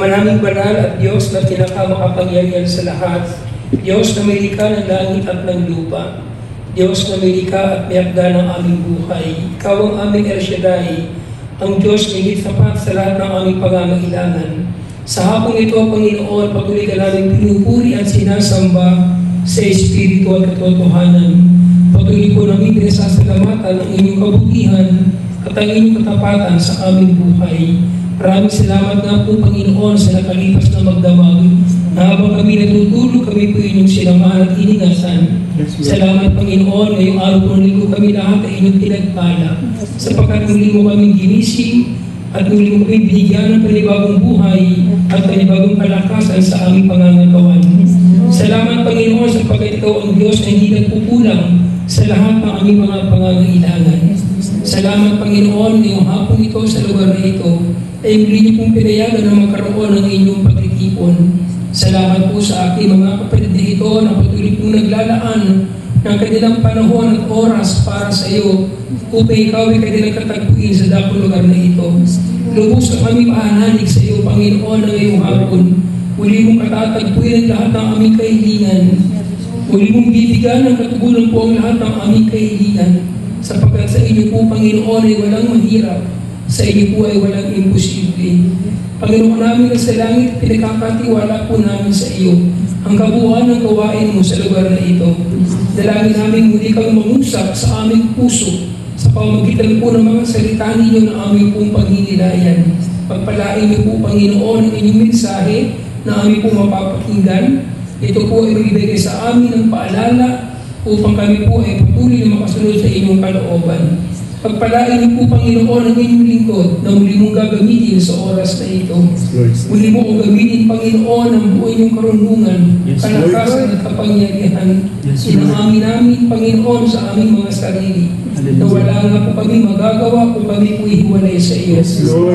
Manaming banal at Diyos na pinakamakapangyarihan sa lahat, Diyos na may likha ng langit at ng lupa, Diyos na may likha at may akda ng aming buhay. Ikaw ang aming El Shaddai, ang Diyos na higit sapat sa lahat ng aming pangangailangan. Sa hapong ito, Panginoon, patuloy ka namin pinupuri at sinasamba sa Espiritu at katotohanan. Patuloy ko namin pinasasalamatan ang inyong kabutihan at ang inyong katapatan sa aming buhay. Maraming salamat nga po, Panginoon, sa nakalipas na magdamag, na habang kami natutulog, kami po inyong sinamahan at iningatan. Salamat, Panginoon, ngayong araw po naligo kami lahat ay inyong pinagpala, sapagkat muli mo kaming ginising at muli mo kami binigyan ng panibagong buhay at panibagong kalakasan sa aming pangangagawan. Salamat, Panginoon, sapagkat ikaw ang Diyos na hindi nagkukulang sa lahat ng aming mga pangangailangan. Salamat, Panginoon, ngayong hapon ito sa lugar na ito, ay muli niyo pong pinayagan na magkaroon ng inyong pagtitipon. Salamat po sa aking mga kapatid na ito na patuloy pong naglalaan ng kanilang panahon at oras para sa iyo upang ikaw ay kanilang katagpuin sa dakong lugar na ito. Lubos ang aming paanalig sa iyo, Panginoon, na ngayong hapon. Muli mong katatagpuin ang lahat ng aming kahilingan. Muli mong bibigyan ng katugunan po ang lahat ng aming kahilingan. Sapagkat sa inyo po, Panginoon, ay walang mahirap. Sa inyo po ay walang imposible. Panginoon namin sa langit, pinagkakatiwala po namin sa iyo ang kabuuan ng gawain mo sa lugar na ito. Dalangin namin muli kang mangusap sa aming puso sa pamamagitan po ng mga salita ninyo na aming pong paghihinayan. Pagpalain niyo po, Panginoon, ang inyong mensahe na aming pong mapapakinggan. Ito po ay magbigay sa amin ng paalala upang kami po ay patuloy na makasunod sa inyong kalooban. Pagpalain niyo po, Panginoon, ang inyong lingkod na muli mong gagamitin sa oras na ito. Muli mo kong gamitin, Panginoon, ang buo inyong karunungan, kalakasan at kapangyarihan. Inaamin namin, Panginoon, sa aming mga sarili, na wala nga po kami magagawa kung kami po ihiwalay sa iyo.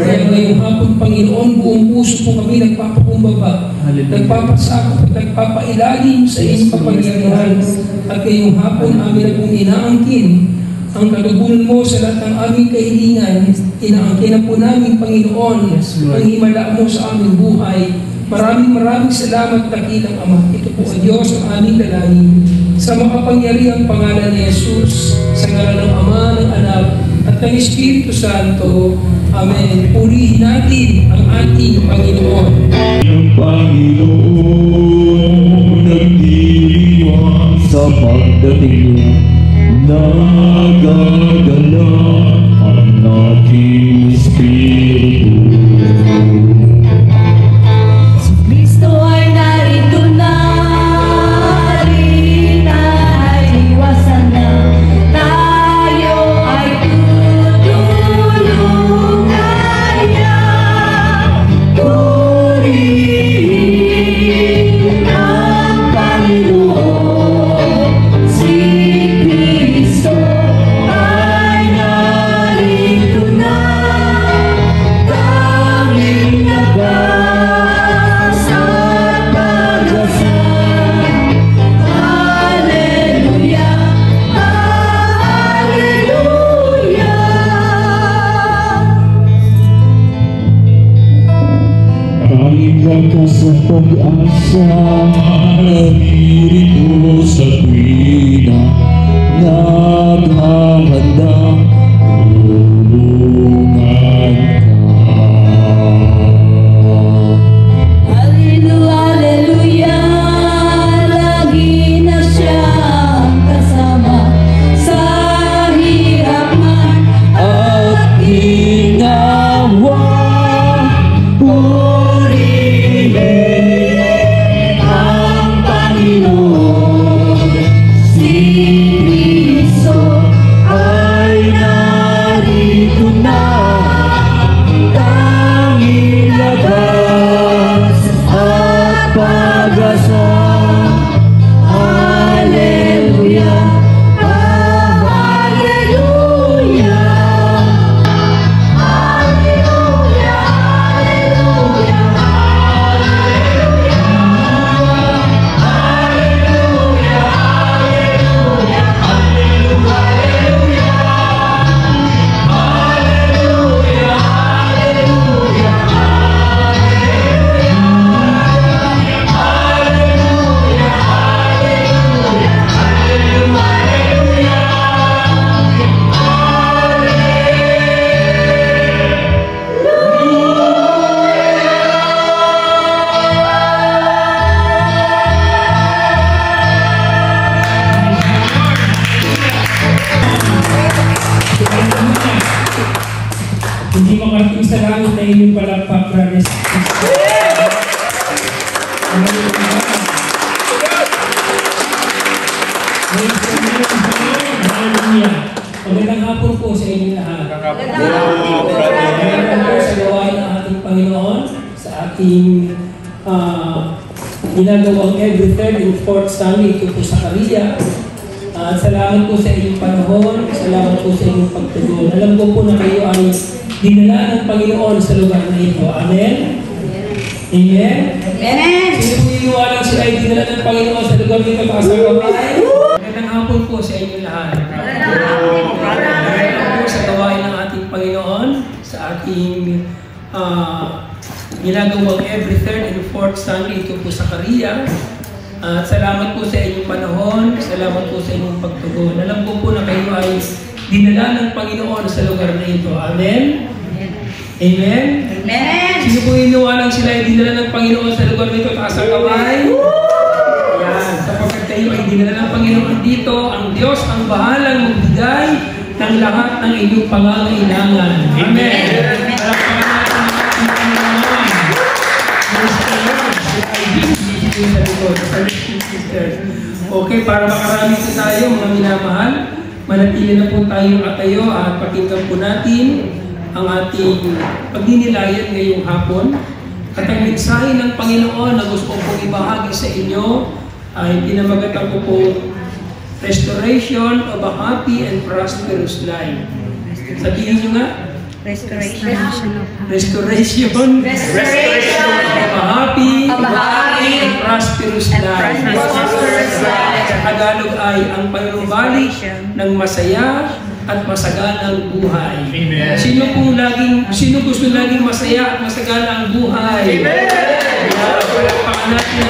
Kaya ngayong hapon, Panginoon, buong puso po kami nagpapakumbaba, nagpapasakop at nagpapailalim sa iyong kapangyarihan. At ngayong hapon amin na pong inaangkin ang kalubunan mo sa lahat ng aming kahilingan. Inaangkin na po namin, Panginoon, ang himala mo sa aming buhay. Maraming salamat, dakilang Ama. Ito po ang Diyos ang aming dalangin. Sa makapangyarihang pangalan ni Jesus, sa ngalan ng Ama, ng Anak, at ng Espiritu Santo. Amen. Purihin natin ang ating Panginoon. Ang Panginoon nagdiriwang sa pagdating niya, nagagala ang ating espiritu. Si Kristo ay narito na, halina ay iwasan na, tayo ay tutulungan niya. Purihin ang Panginoon, si Kristo ay narito na, tanging lakas at pag-asa. Hallelujah, hallelujah. Tanging lakas at pag-asa, narito sa tuwina, naghahandang tulungan ka. Hallelujah, lagi na siyang kasama sa hirap man At ginawa, purihin ang Panginoon, si Kristo ay narito na, tanging lakas at pag-asa. Hallelujah, hallelujah. Hallelujah, Hindi makarating sa langit na inyong palakpak, brothers. Magandang hapon po sa inyong lahat. Magandang hapon po sa gawain ng ating Panginoon, sa ating ginagawang every third and fourth Sunday ito po sa Korea. At salamat po sa inyong panahon, salamat po sa inyong pagtugon. Alam ko po na kayo ay dinala ng Panginoon sa lugar na ito. Amen? Amen? Amen. Sino po iniwalang sila ay dinala ng Panginoon sa lugar nito para sa kamay? Magandang hapon po sa inyong lahat. Magandang po sa gawain ng ating Panginoon, sa ating ginagawang every third and fourth Sunday ito po sa Korea. At salamat po sa inyong panahon, salamat po sa inyong pagtugon. Alam ko po na kayo ay dinala ng Panginoon sa lugar na ito. Amen? Amen? Amen. Sino po iniwalang sila ay dinala ng Panginoon sa lugar nito? Taas ang kamay. Yan. Sapagkat kayo ay dinala ng Panginoon dito, ang Diyos ang bahalang magbigay ng lahat ng inyong pangangailangan. Amen. Palakpakan natin ang ating Panginoon. Praise the Lord. Sa likod, sa sisters. Okay, para makarami po tayo, mga minamahal, manatili na po tayong atayo at pakinggan po natin ang ating pagdinilayan ngayong hapon. At ang mensahe ng Panginoon na gusto kong ibahagi sa inyo ay pinamagatan ko po Restoration of a Happy and Prosperous Life. Sabihin nyo nga, Restoration. Restoration happy, Happy, and prosperous life. Sa Tagalog ay ang panunumbalik ng masaya at masaganang buhay. Amen. Sino gusto laging masaya at masagana ang buhay? Amen! Palakpakan natin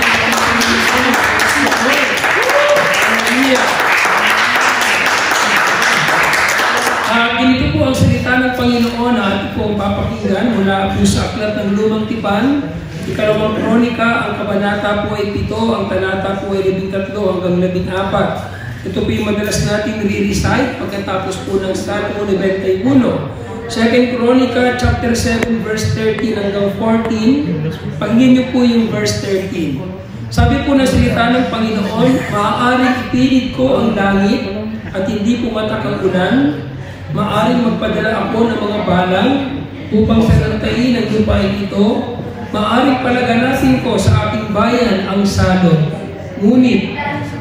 ang ganito po ang salita ng Panginoon na ating pong papakinggan mula po sa aklat ng Lumang Tipan, Ikalawang Kronika, ang kabanata po ay 7, ang talata po ay 13 hanggang 14. Ito po yung madalas natin re-recite pagkatapos po ng Salmo 91. 2 Kronika chapter 7 verse 13 hanggang 14. Pakinggan niyo po yung verse 13. Sabi po ng salita ng Panginoon, maaaring ipilit ko ang langit at hindi pumatak ang ulan. Maaaring magpadala ako ng mga balang upang salantain ang lupain ito. Maaaring palaganasin ko sa ating bayan ang salot. Ngunit,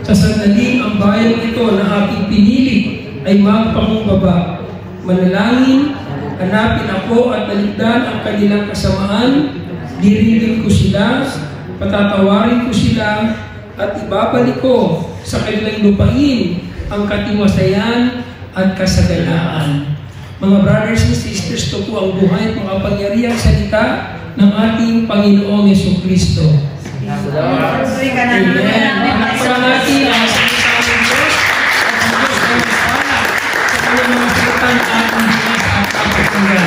sa sandaling ang bayan ito na aking pinili ay magpakumbaba. Manalangin, hanapin ako at talikdan ang kanilang kasamaan. Dirilin ko sila, patatawarin ko sila, at ibabalik ko sa kanilang lupain ang katiwasayan at kasaganaan. Mga brothers and sisters, ito po ang buhay at makapangyarihang salita ng ating Panginoong Jesucristo. Amen. Panakpan natin ang salita ng Diyos at ang Diyos ay magpala sa kanyang mga salita ng ating Diyos at kapatid.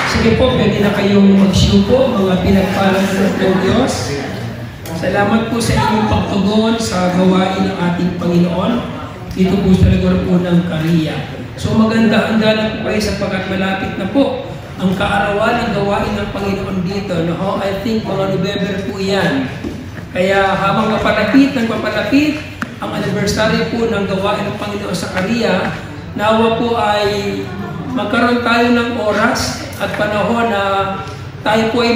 Sige po, pwede na kayong magsiupo, mga pinagpalang ng Diyos. Salamat po sa inyong pagtugon sa gawain ng ating Panginoon dito po sa lugar po ng Kariya. So maganda-handa na po kayo sapagkat malapit na po ang kaarawan ng gawain ng Panginoon dito. No? I think mga November po yan. Kaya habang nagpapalapit ang anniversary po ng gawain ng Panginoon sa Kariya, nawa po ay magkaroon tayo ng oras at panahon na tayo po ay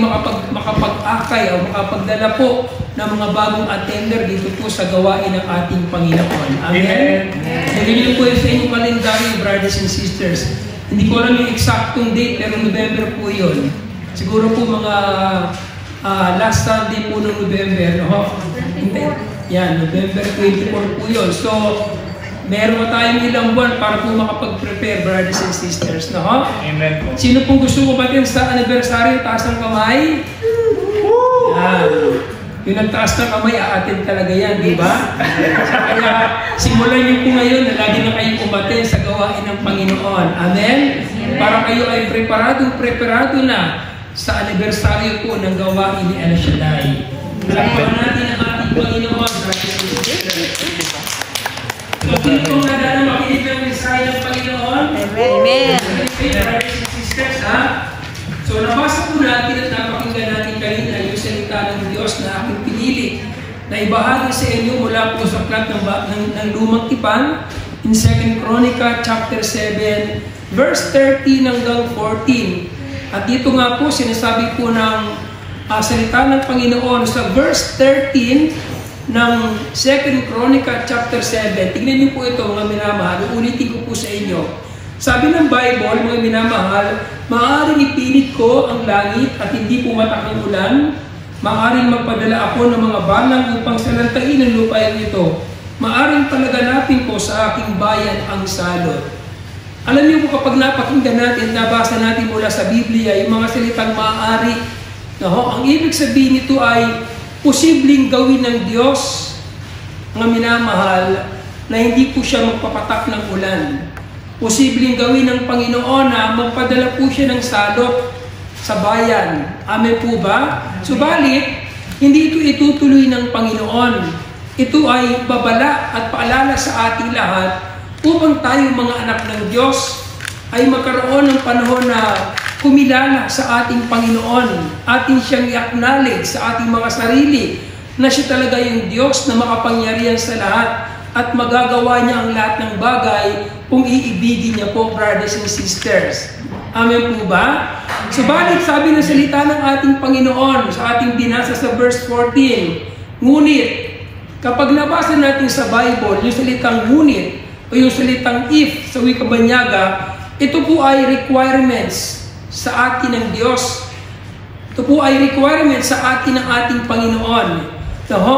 makapag-akay o makapagdala po ng mga bagong attender dito po sa gawain ng ating Panginoon. Amen? Lagyan niyo po sa inyong kalendaryo, brothers and sisters. Hindi ko alam yung eksaktong date, pero November po yun. Siguro po mga last Sunday po ng November. No? Yan, November 24 po yun. So, meron tayong ilang buwan para po makapag-prepare, brothers and sisters. No? Amen po. Sino pong gusto mo batin sa anniversary? Taas ng kamay? Yan. Yung nagtaas ng kamay, aatin talaga yan, di ba? Kaya simulan niyo po ngayon na lagi na kayong umatin sa gawain ng Panginoon. Amen? Para kayo ay preparado na sa anniversary po ng gawain ni El Shaddai. Palakpakan natin ang ating Panginoon. So, sino pong nadala makinig ng mensahe ng Panginoon? Amen. Brothers and sisters, ha? So, nabasa po natin at napakinggan natin kanina yung salita ng Diyos na aking pinili na ibahagi sa inyo mula po sa aklat ng Lumang Tipan in 2 Kronika chapter 7 verse 13 hanggang 14. At dito nga po sinasabi po ng salita ng Panginoon sa verse 13 ng 2 Kronika chapter 7. Tingnan niyo po ito mga minamahal, ulitin ko po sa inyo. Sabi ng Bible, mga minamahal, maaaring ipilit ko ang langit at hindi pumatak ang ulan. Maaaring magpadala ako ng mga balang upang salantain ang lupain ito. Maaaring palaganapin ko sa aking bayan ang salot. Alam niyo po kapag napakinggan natin, nabasa natin mula sa Biblia, yung mga salitang maaari, ang ibig sabihin nito ay posibleng gawin ng Diyos, mga minamahal, na hindi po siya magpapatak ng ulan. Posibleng gawin ng Panginoon na magpadala po siya ng salot sa bayan. Amen po ba? Subalit, hindi ito itutuloy ng Panginoon. Ito ay babala at paalala sa ating lahat upang tayo mga anak ng Diyos ay magkaroon ng panahon na kumilala sa ating Panginoon. Atin siyang i-acknowledge sa ating mga sarili na siya talaga yung Diyos na makapangyarihan sa lahat at magagawa niya ang lahat ng bagay kung iibigin niya po, brothers and sisters. Amen po ba? Subalit, sabi ng salita ng ating Panginoon sa ating binasa sa verse 14, ngunit, kapag nabasa natin sa Bible, yung salitang ngunit o yung salitang if sa wikabanyaga, ito po ay requirements sa atin ng Diyos. Ito po ay requirement sa atin ng ating Panginoon.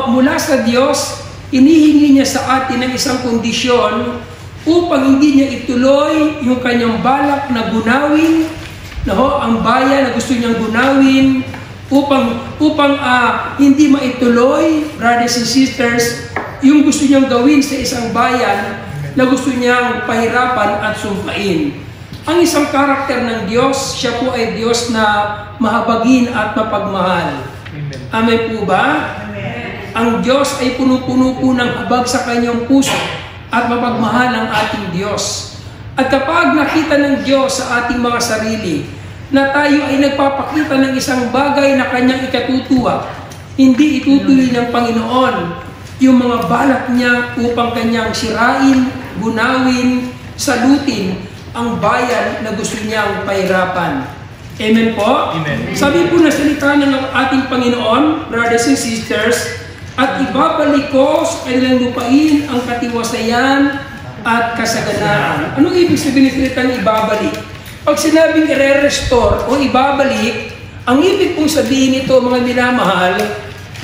Mula sa Diyos, inihingi niya sa atin ng isang kondisyon upang hindi niya ituloy yung kanyang balak na gunawin, ang bayan na gusto niyang gunawin, upang hindi maituloy, brothers and sisters, yung gusto niyang gawin sa isang bayan na gusto niyang pahirapan at sumpain. Ang isang karakter ng Diyos, siya po ay Diyos na mahabagin at mapagmahal. Amen po ba? Amen. Ang Diyos ay puno-puno po ng habag sa kanyang puso at mapagmahal ang ating Diyos. At kapag nakita ng Diyos sa ating mga sarili na tayo ay nagpapakita ng isang bagay na kanyang ikatutuwa, hindi itutuloy ng Panginoon yung mga balak niya upang kanyang sirain, gunawin, salutin ang bayan na gusto niyang pahirapan. Amen po? Amen. Sabi po na salita ng ating Panginoon, brothers and sisters, at ibabalik ko sa kanilang lupain ang katiwasayan at kasaganaan. Anong ibig sabihin ng salitang ibabalik? Pag sinabing i-restore o ibabalik, ang ibig pong sabihin nito, mga minamahal,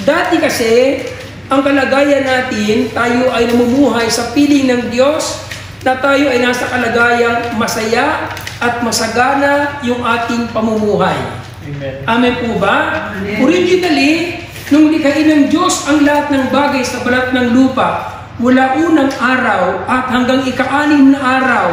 dati kasi, ang kalagayan natin, tayo ay namumuhay sa piling ng Diyos, na tayo ay nasa kalagayang masaya at masagana yung ating pamumuhay. Amen. Amen po ba? Amen. Originally, nung likhain ng Diyos ang lahat ng bagay sa balat ng lupa, mula unang araw at hanggang ika-6 na araw,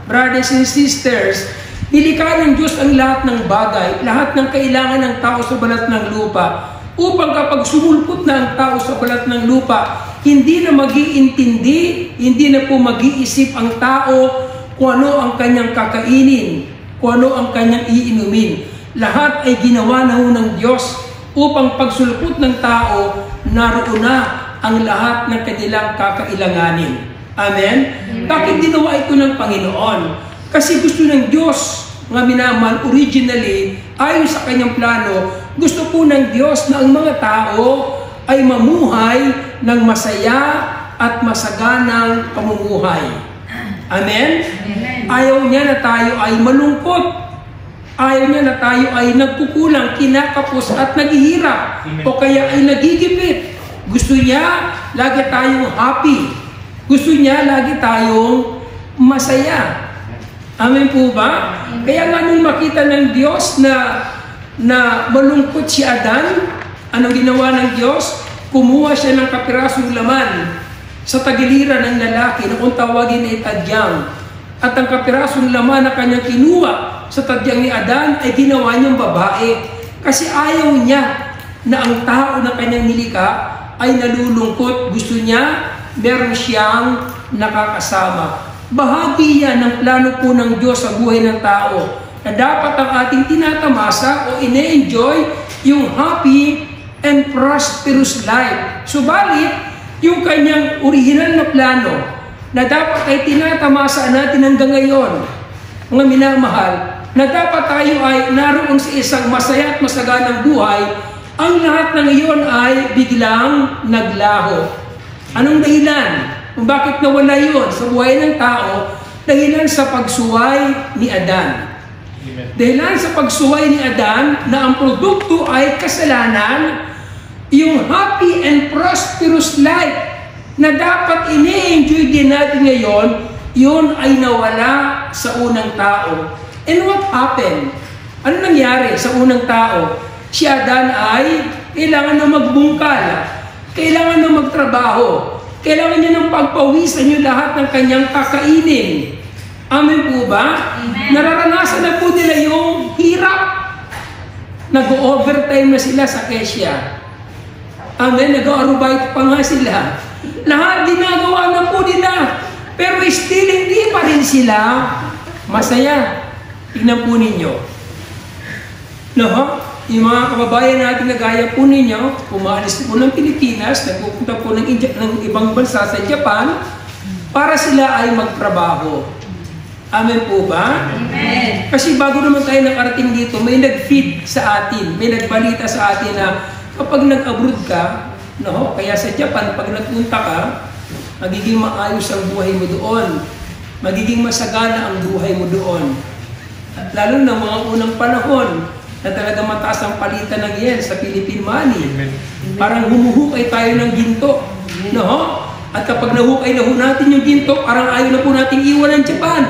brothers and sisters, nilikha ng Diyos ang lahat ng bagay, lahat ng kailangan ng tao sa balat ng lupa, upang kapag sumulpot na ang tao sa balat ng lupa, hindi na mag-iintindi, hindi na po mag-iisip ang tao kung ano ang kanyang kakainin, kung ano ang kanyang iinumin. Lahat ay ginawa na ng Diyos upang pagsulpot ng tao, naroon na ang lahat ng kanilang kakailanganin. Amen? Bakit ginawa ito ng Panginoon? Kasi gusto ng Diyos, mga minamahal, originally, ayon sa kanyang plano, gusto po ng Diyos na ang mga tao ay mamuhay ng masaya at masaganang pamumuhay. Amen? Amen? Ayaw niya na tayo ay malungkot. Ayaw niya na tayo ay nagkukulang, kinakapos at naghihirap. Amen. O kaya ay nagigipit. Gusto niya lagi tayong happy. Gusto niya lagi tayong masaya. Amen po ba? Amen. Kaya nga nung makita ng Diyos na malungkot si Adan, anong ginawa ng Diyos? Kumuha siya ng kapirasong laman sa tagiliran ng lalaki na kung tawagin ay tadyang. At ang kapirasong laman na kanyang kinuha sa tadyang ni Adan ay ginawa niyang babae. Kasi ayaw niya na ang tao na kanyang nilikha ay nalulungkot. Gusto niya meron siyang nakakasama. Bahagi yan ng plano po ng Diyos sa buhay ng tao, na dapat ang ating tinatamasa o ine-enjoy yung happy and prosperous life. Subalit, yung kanyang original na plano na dapat ay tinatamasa natin hanggang ngayon, mga minamahal, na dapat tayo ay naroon sa isang masaya at masaganang buhay, ang lahat ng iyon ay biglang naglaho. Anong dahilan? Kung bakit nawala yun sa buhay ng tao? Dahilan sa pagsuway ni Adan. Dahilan sa pagsuway ni Adan na ang produkto ay kasalanan, yung happy and prosperous life na dapat ini-enjoy din natin ngayon, yun ay nawala sa unang tao. And what happened? Ano nangyari sa unang tao? Si Adan ay kailangan na magbungkal, kailangan na magtrabaho, kailangan niya ng pagpawisan yung lahat ng kanyang kakainin. Amen po ba? Amen. Nararanasan na po nila yung hirap. Nag-overtime na sila sa kesya. Amen. Nag-arubite pa nga sila. Lahat ginagawa na po nila. Pero still hindi pa rin sila masaya. Tingnan po ninyo. No? Yung mga kababayan natin na gaya po ninyo, umaalis po ng Pilipinas, nagpupunta po ng ibang bansa sa Japan, para sila ay magtrabaho. Amen po ba? Amen. Kasi bago naman tayo nakarating dito, may nag-feed sa atin, may nagbalita sa atin na kapag nag-abroad ka, no, kaya sa Japan, pag nagpunta ka, magiging maayos ang buhay mo doon. Magiging masagana ang buhay mo doon. At lalo na mga unang panahon, na talagang mataas ang palitan ng yen sa Philippine money. Parang humuhukay tayo ng ginto. No? At kapag nahukay na natin yung ginto, parang ayaw na po natin iwan ng Japan.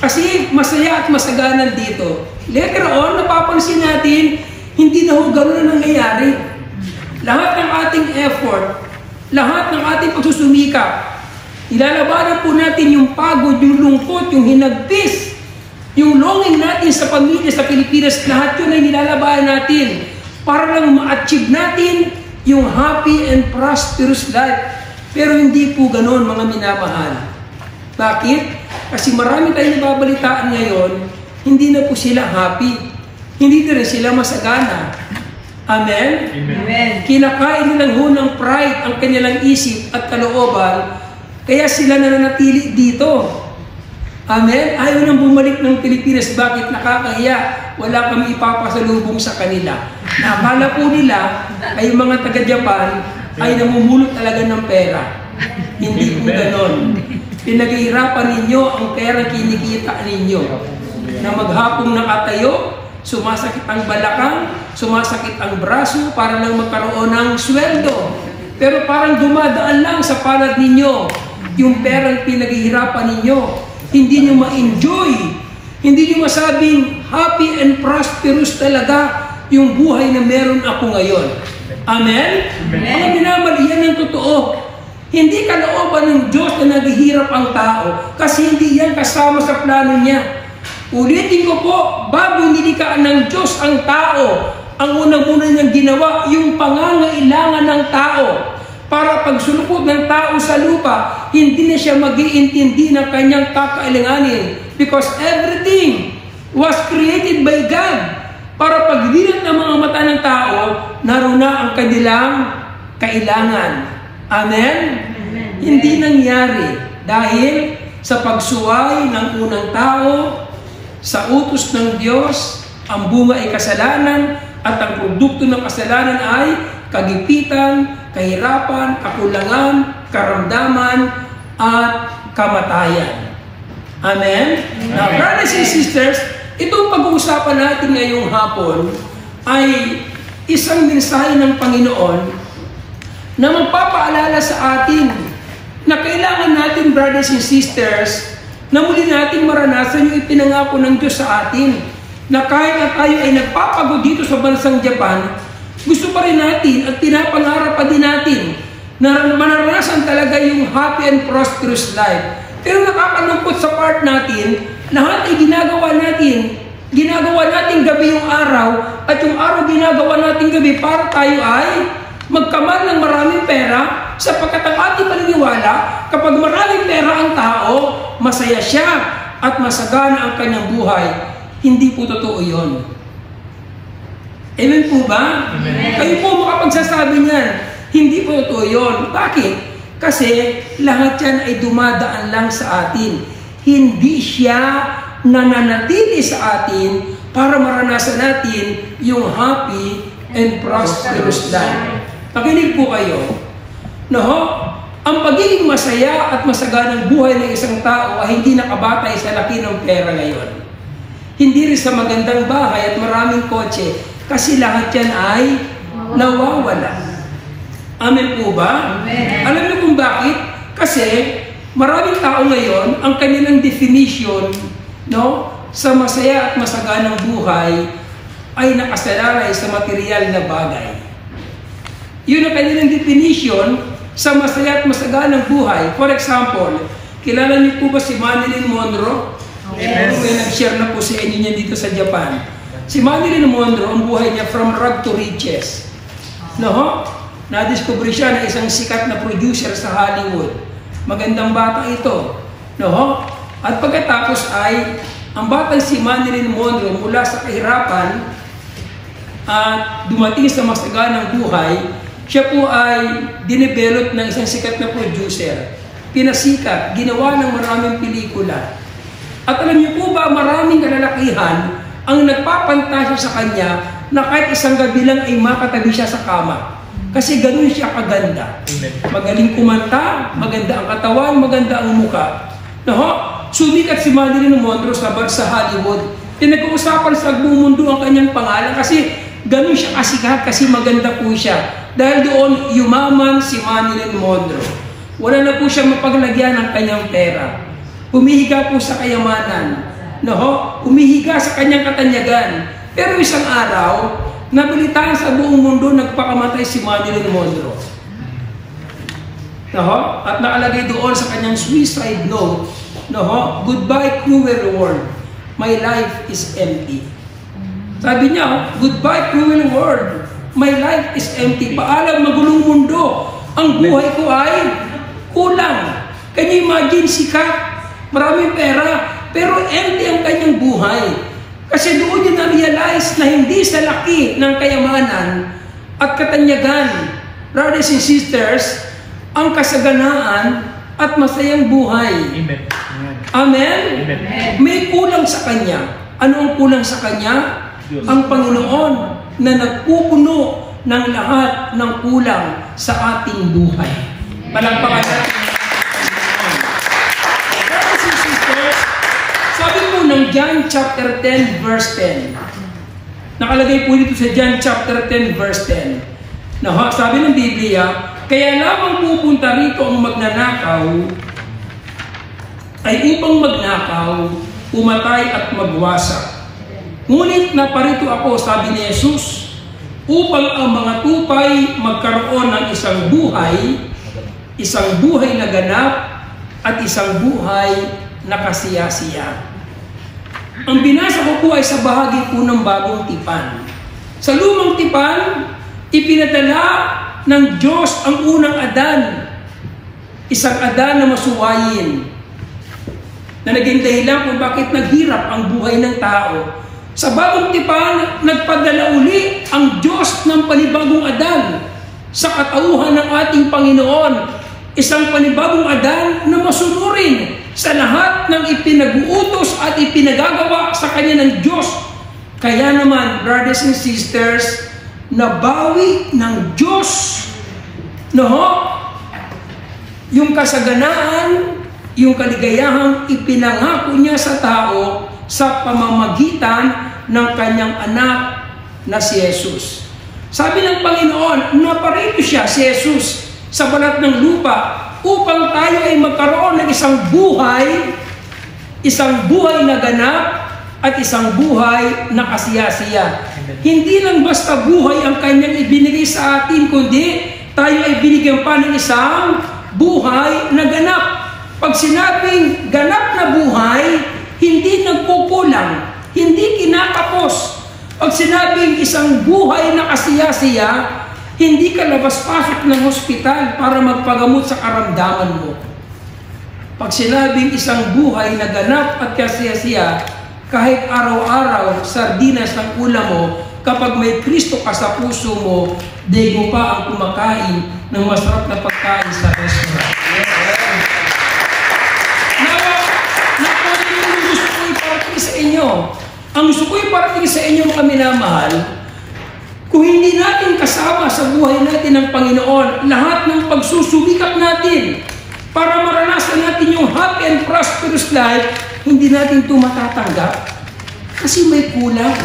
Kasi masaya at masaganan dito. Later on, napapansin natin, hindi na ho gano'n na nangyayari. Lahat ng ating effort, lahat ng ating pagsusumikap, ilalabanan po natin yung pagod, yung lungkot, yung hinagpis, yung longing natin sa pamilya sa Pilipinas, lahat yun ay nilalabanan natin para lang ma-achieve natin yung happy and prosperous life. Pero hindi po gano'n, mga minamahal. Bakit? Kasi marami tayong nababalitaan ngayon, hindi na po sila happy. Hindi na rin sila masagana. Amen? Amen. Kinakain nilang ho ng pride ang kanilang isip at kalooban, kaya sila nananatili dito. Amen? Ayaw nang bumalik ng Pilipinas. Bakit? Nakakahiya. Wala kami ipapasalubong sa kanila. Nakala po nila ay mga taga-Japan ay namumulot talaga ng pera. Hindi po ganon. Pinaghihirapan ninyo ang pera kinikita ninyo. Na maghapong nakatayo, sumasakit ang balakang, sumasakit ang braso para lang magkaroon ng sweldo. Pero parang dumadaan lang sa palad ninyo yung perang pinaghihirapan ninyo. Hindi nyo ma-enjoy. Hindi nyo masabing happy and prosperous talaga yung buhay na meron ako ngayon. Amen? Mga minamali, yan ang totoo. Hindi kalooban ng Diyos na naghihirap ang tao kasi hindi yan kasama sa plano niya. Ulitin ko po, bago nilikhaan ng Diyos ang tao, ang unang-una niyang ginawa, yung pangangailangan ng tao. Para pagsulupot ng tao sa lupa, hindi na siya mag-iintindi ng kanyang kakailanganin. Because everything was created by God. Para pagdilat ng mga mata ng tao, naroon na ang kanilang kailangan. Amen? Amen. Hindi nangyari dahil sa pagsuway ng unang tao, sa utos ng Diyos, ang bunga ay kasalanan at ang produkto ng kasalanan ay kagipitan, kahirapan, kakulangan, karamdaman, at kamatayan. Amen? Now, brothers and sisters, itong pag-uusapan natin ngayong hapon ay isang mensahe ng Panginoon na magpapaalala sa atin na kailangan natin, brothers and sisters, na muli natin maranasan yung ipinangako ng Diyos sa atin na kahit na tayo ay nagpapagod dito sa bansang Japan, gusto pa rin natin at pinapangarap pa din natin na manarasan talaga yung happy and prosperous life. Pero nakakalungkot sa part natin, lahat ay ginagawa natin gabi yung araw, at yung araw ginagawa natin gabi para tayo ay magkaman ng maraming pera, sapagkat ang ating paniniwala, kapag maraming pera ang tao, masaya siya at masagana ang kanyang buhay. Hindi po totoo yun. Amen po ba? Amen. Kayo po makapagsasabi niyan, hindi po totoo yun. Bakit? Kasi lahat yan ay dumadaan lang sa atin. Hindi siya nananatili sa atin para maranasan natin yung happy and prosperous life. Pakinig po kayo. No, ang pagiging masaya at masaganang buhay ng isang tao ay hindi nakabatay sa laki ng pera ngayon. Hindi rin sa magandang bahay at maraming kotse, kasi lahat yan ay nawawala. Amen po ba? Amen. Alam niyo kung bakit? Kasi maraming tao ngayon, ang kanilang definition, no, sa masaya at masaganang buhay ay nakasalalay sa material na bagay. Yun ang kanilang definition sa masaya at masaganang buhay. For example, kilala niyo po ba si Marilyn Monroe? Yes. May nag-share na po sa inyo niya dito sa Japan. Si Marilyn Monroe, ang buhay niya from rag to riches. No? Na-discover siya na isang sikat na producer sa Hollywood. Magandang bata ito. No? At pagkatapos ay, ang batang si Marilyn Monroe mula sa kahirapan at dumating sa masaganang buhay, siya po ay dinevelop ng isang sikat na producer. Pinasikat, ginawa ng maraming pelikula. At alam niyo po ba, maraming kalalakihan ang nagpapantasya sa kanya na kahit isang gabi lang ay makatabi siya sa kama. Kasi ganun siya kaganda. Magaling kumanta, maganda ang katawan, maganda ang muka. No? Sumikat si Marilyn Monroe sa Hollywood. Pinag-uusapan sa buong mundo ang kanyang pangalan kasi ganun siya kasikat, kasi maganda po siya. Dahil doon, yumaman si Marilyn Monroe. Wala na po siya mapaglagyan ng kanyang pera. Humihiga po sa kayamanan. No? Humihiga sa kanyang katanyagan. Pero isang araw, nabalitaan sa buong mundo, nagpakamatay si Marilyn Monroe. No? At nakalagay doon sa kanyang suicide note, no? Goodbye, cruel world. My life is empty. Sabi niya, goodbye, cruel world. My life is empty. Paalam, magulong mundo. Ang buhay ko ay kulang. Can you imagine, sikat, maraming pera, pero empty ang kanyang buhay. Kasi doon niya na-realize na hindi sa laki ng kayamanan at katanyagan, brothers and sisters, ang kasaganaan at masayang buhay. Amen. Amen? Amen. May kulang sa Kanya. Ano ang kulang sa Kanya? Diyos. Ang Panginoon na nagpupuno ng lahat ng kulang sa ating buhay. Palagpakan natin. Brothers and sisters, sabi po ng John chapter 10 verse 10. Nakalagay po dito sa John chapter 10 verse 10. Sabi ng Biblia, kaya lamang pupunta rito ang magnanakaw ay upang magnakaw, umatay at magwasak. Ngunit naparito ako, sabi ni Jesus, upang ang mga tupay magkaroon ng isang buhay na ganap at isang buhay na kasiyasiya. Ang binasa ko po ay sa bahagi po ng bagong tipan. Sa lumang tipan, ipinadala ng Diyos ang unang Adan, isang Adan na masuwayin, na naging dahilan kung bakit naghirap ang buhay ng tao. Sa bagong tipan, nagpadala uli ang Diyos ng panibagong Adan sa katauhan ng ating Panginoon. Isang panibagong Adan na masunurin sa lahat ng ipinag-uutos at ipinagagawa sa Kanya ng Diyos. Kaya naman, brothers and sisters, nabawi ng Diyos, yung kasaganaan, yung kaligayahang ipinangako niya sa tao sa pamamagitan ng kanyang anak na si Jesus. Sabi ng Panginoon, naparito siya, si Jesus, sa balat ng lupa upang tayo ay magkaroon ng isang buhay na ganap at isang buhay na kasiyasiya. Hindi lang basta buhay ang kanyang ibinigay sa atin, kundi tayo ay binigyan pa ng isang buhay na ganap. Pag sinabing ganap na buhay, hindi nagkukulang, hindi kinakapos. Pag sinabing isang buhay na kasiyasiya, hindi ka labas-pasok ng hospital para magpagamot sa karamdaman mo. Pag sinabing isang buhay na ganap at kasiyasiya, kahit araw-araw, sardinas ng ulam mo, kapag may Kristo ka sa puso mo, di mo pa ang kumakain ng masarap na pagkain sa restaurant. Ang gusto ko iparating sa inyo mga minamahal, kung hindi natin kasama sa buhay natin ng Panginoon lahat ng pagsusubikap natin para maranasan natin yung happy and prosperous life, hindi natin ito matatanggap kasi may kulang.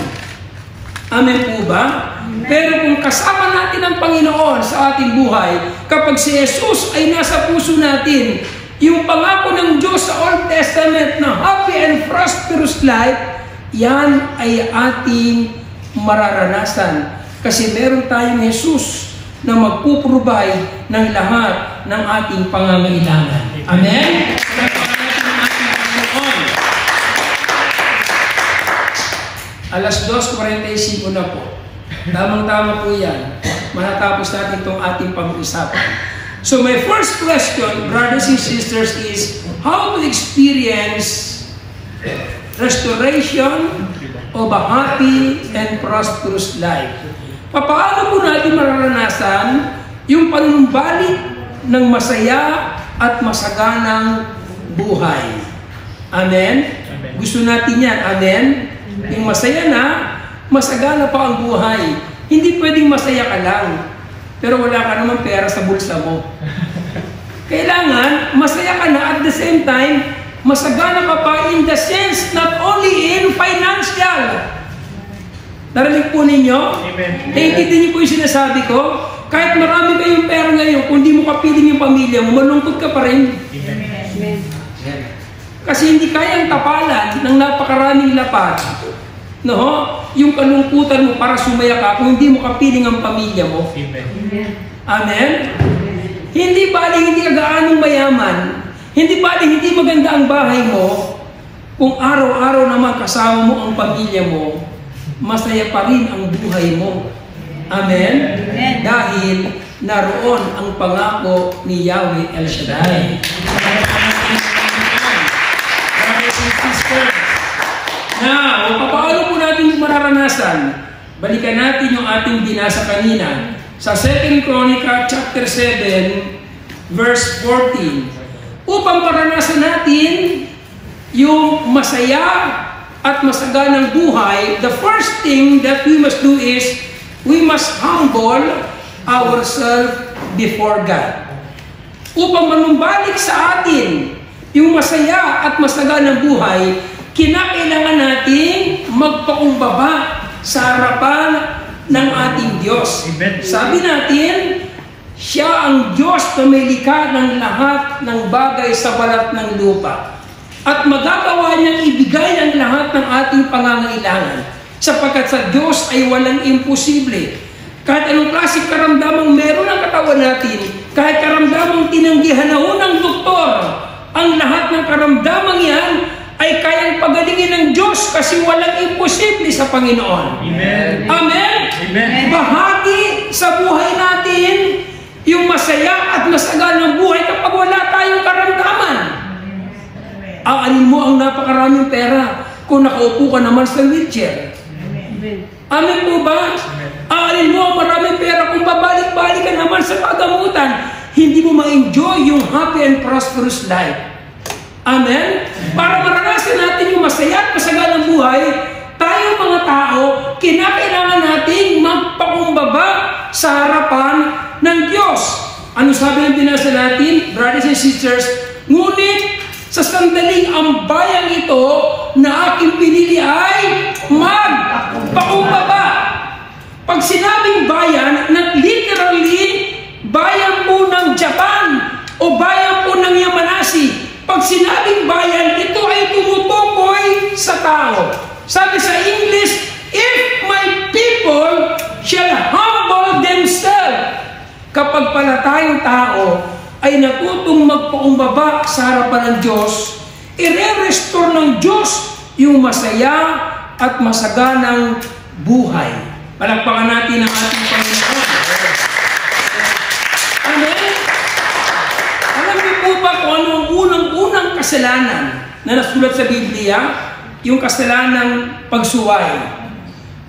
Amen po ba? Pero kung kasama natin ang Panginoon sa ating buhay, kapag si Jesus ay nasa puso natin, yung pangako ng Diyos sa Old Testament na happy and prosperous life, yan ay ating mararanasan. Kasi meron tayong Jesus na magpuprovide ng lahat ng ating pangangailangan. Amen? Alas 2:45 na po. Tamang-tama po yan. Matatapos natin itong ating pag-uusapan. So my first question, brothers and sisters, is how to experience restoration of a happy and prosperous life. Paano po natin mararanasan yung panumbalik ng masaya at masaganang buhay? Amen? Amen. Gusto natin yan. Amen? Yung masaya na, masagana pa ang buhay. Hindi pwedeng masaya ka lang, pero wala ka naman pera sa bulsa mo. Kailangan, masaya ka na at the same time, masagana ka pa in the sense not only in financial. Narinig po ninyo? Naiintindihan niyo po yung sinasabi ko? Kahit marami kayong pera ngayon, kung di mo kapiling yung pamilya mo, malungkot ka pa rin. Amen. Kasi hindi kayang tapalan ng napakaraming lapad. No? Yung kalungkutan mo para sumaya ka kung hindi mo kapiling ang pamilya mo. Amen? Hindi baling hindi ka gaanong mayaman. Hindi baling hindi maganda ang bahay mo. Kung araw-araw naman kasama mo ang pamilya mo, masaya pa rin ang buhay mo. Amen? Amen. Dahil naroon ang pangako ni Yahweh El Shaddai. Now, paano po natin mararanasan? Balikan natin yung ating binasa kanina. Sa 2 Chronicles chapter 7, verse 14. Upang maranasan natin yung masaya at masaganang buhay, the first thing that we must do is we must humble ourselves before God. Upang manumbalik sa atin yung masaya at masaganang buhay, kinakailangan nating magpakumbaba sa harapan ng ating Diyos. Sabi natin, siya ang Diyos na may likha ng lahat ng bagay sa balat ng lupa. At magagawa niyang ibigay ang lahat ng ating pangangailangan. Sapagkat sa Diyos ay walang imposible. Kahit anong klaseng karamdamang meron ang katawan natin, kahit karamdamang tinanggihan na ng doktor, ang lahat ng karamdamang yan ay kayang pagalingin ng Diyos kasi walang imposible sa Panginoon. Amen. Amen? Amen. Bahagi sa buhay natin yung masaya at masaganang buhay kapag wala tayong karamdaman. Aanin mo ang napakaraming pera kung nakaupo ka naman sa wheelchair. Amen po ba? Aanin mo ang maraming pera kung babalik-balik ka naman sa pagamutan. Hindi mo ma-enjoy yung happy and prosperous life. Amen? Para maranasan natin yung masaya at masaganang buhay, tayo mga tao, kinakailangan natin magpakumbaba sa harapan ng Diyos. Ano sabi ng binasa natin, brothers and sisters? Ngunit sa sandaling ang bayang ito na aking pinili ay magpakumbaba. Pag sinabing bayan, not literally bayan po ng Japan o bayan po ng Yamanasi. Pag sinabing bayan, ito ay tumutukoy sa tao. Sabi sa English, if my people shall humble themselves. Kapag pala tayong tao ay natutong magpakumbaba sa harapan ng Diyos, i-restore ng Diyos yung masaya at masaganang buhay. Palakpakan natin ang ating Panginoon. Amen? Alam niyo po ba kung ano ang unang-unang kasalanan na nasulat sa Biblia? Yung kasalanang pagsuway.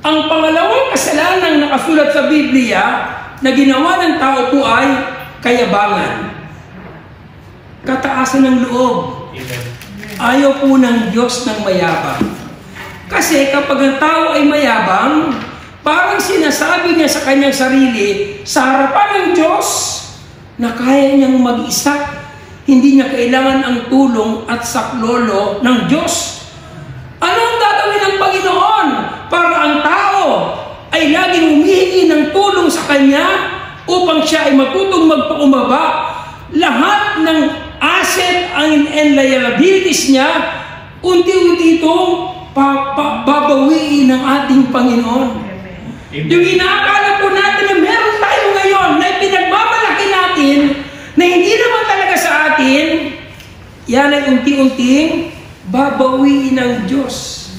Ang pangalawang kasalanang nakasulat sa Biblia na ginawa ng tao po ay kayabangan. Kataasan ng loob. Ayaw po ng Diyos ng mayabang. Kasi kapag ang tao ay mayabang, parang sinasabi niya sa kanyang sarili, sa harapan ng Diyos, na kaya niyang mag-isa, hindi niya kailangan ang tulong at saklolo ng Diyos. Ano ang gagawin ng Panginoon para ang tao ay laging humihingi ng tulong sa Kanya upang siya ay matutong magpakumbaba? Lahat ng asset and liabilities niya, unti-unti itong babawiin ng ating Panginoon. Yung inaakala po natin na meron tayo ngayon na pinagmamalaki natin na hindi naman talaga sa atin, yan ay unti-unting babawiin ng Diyos.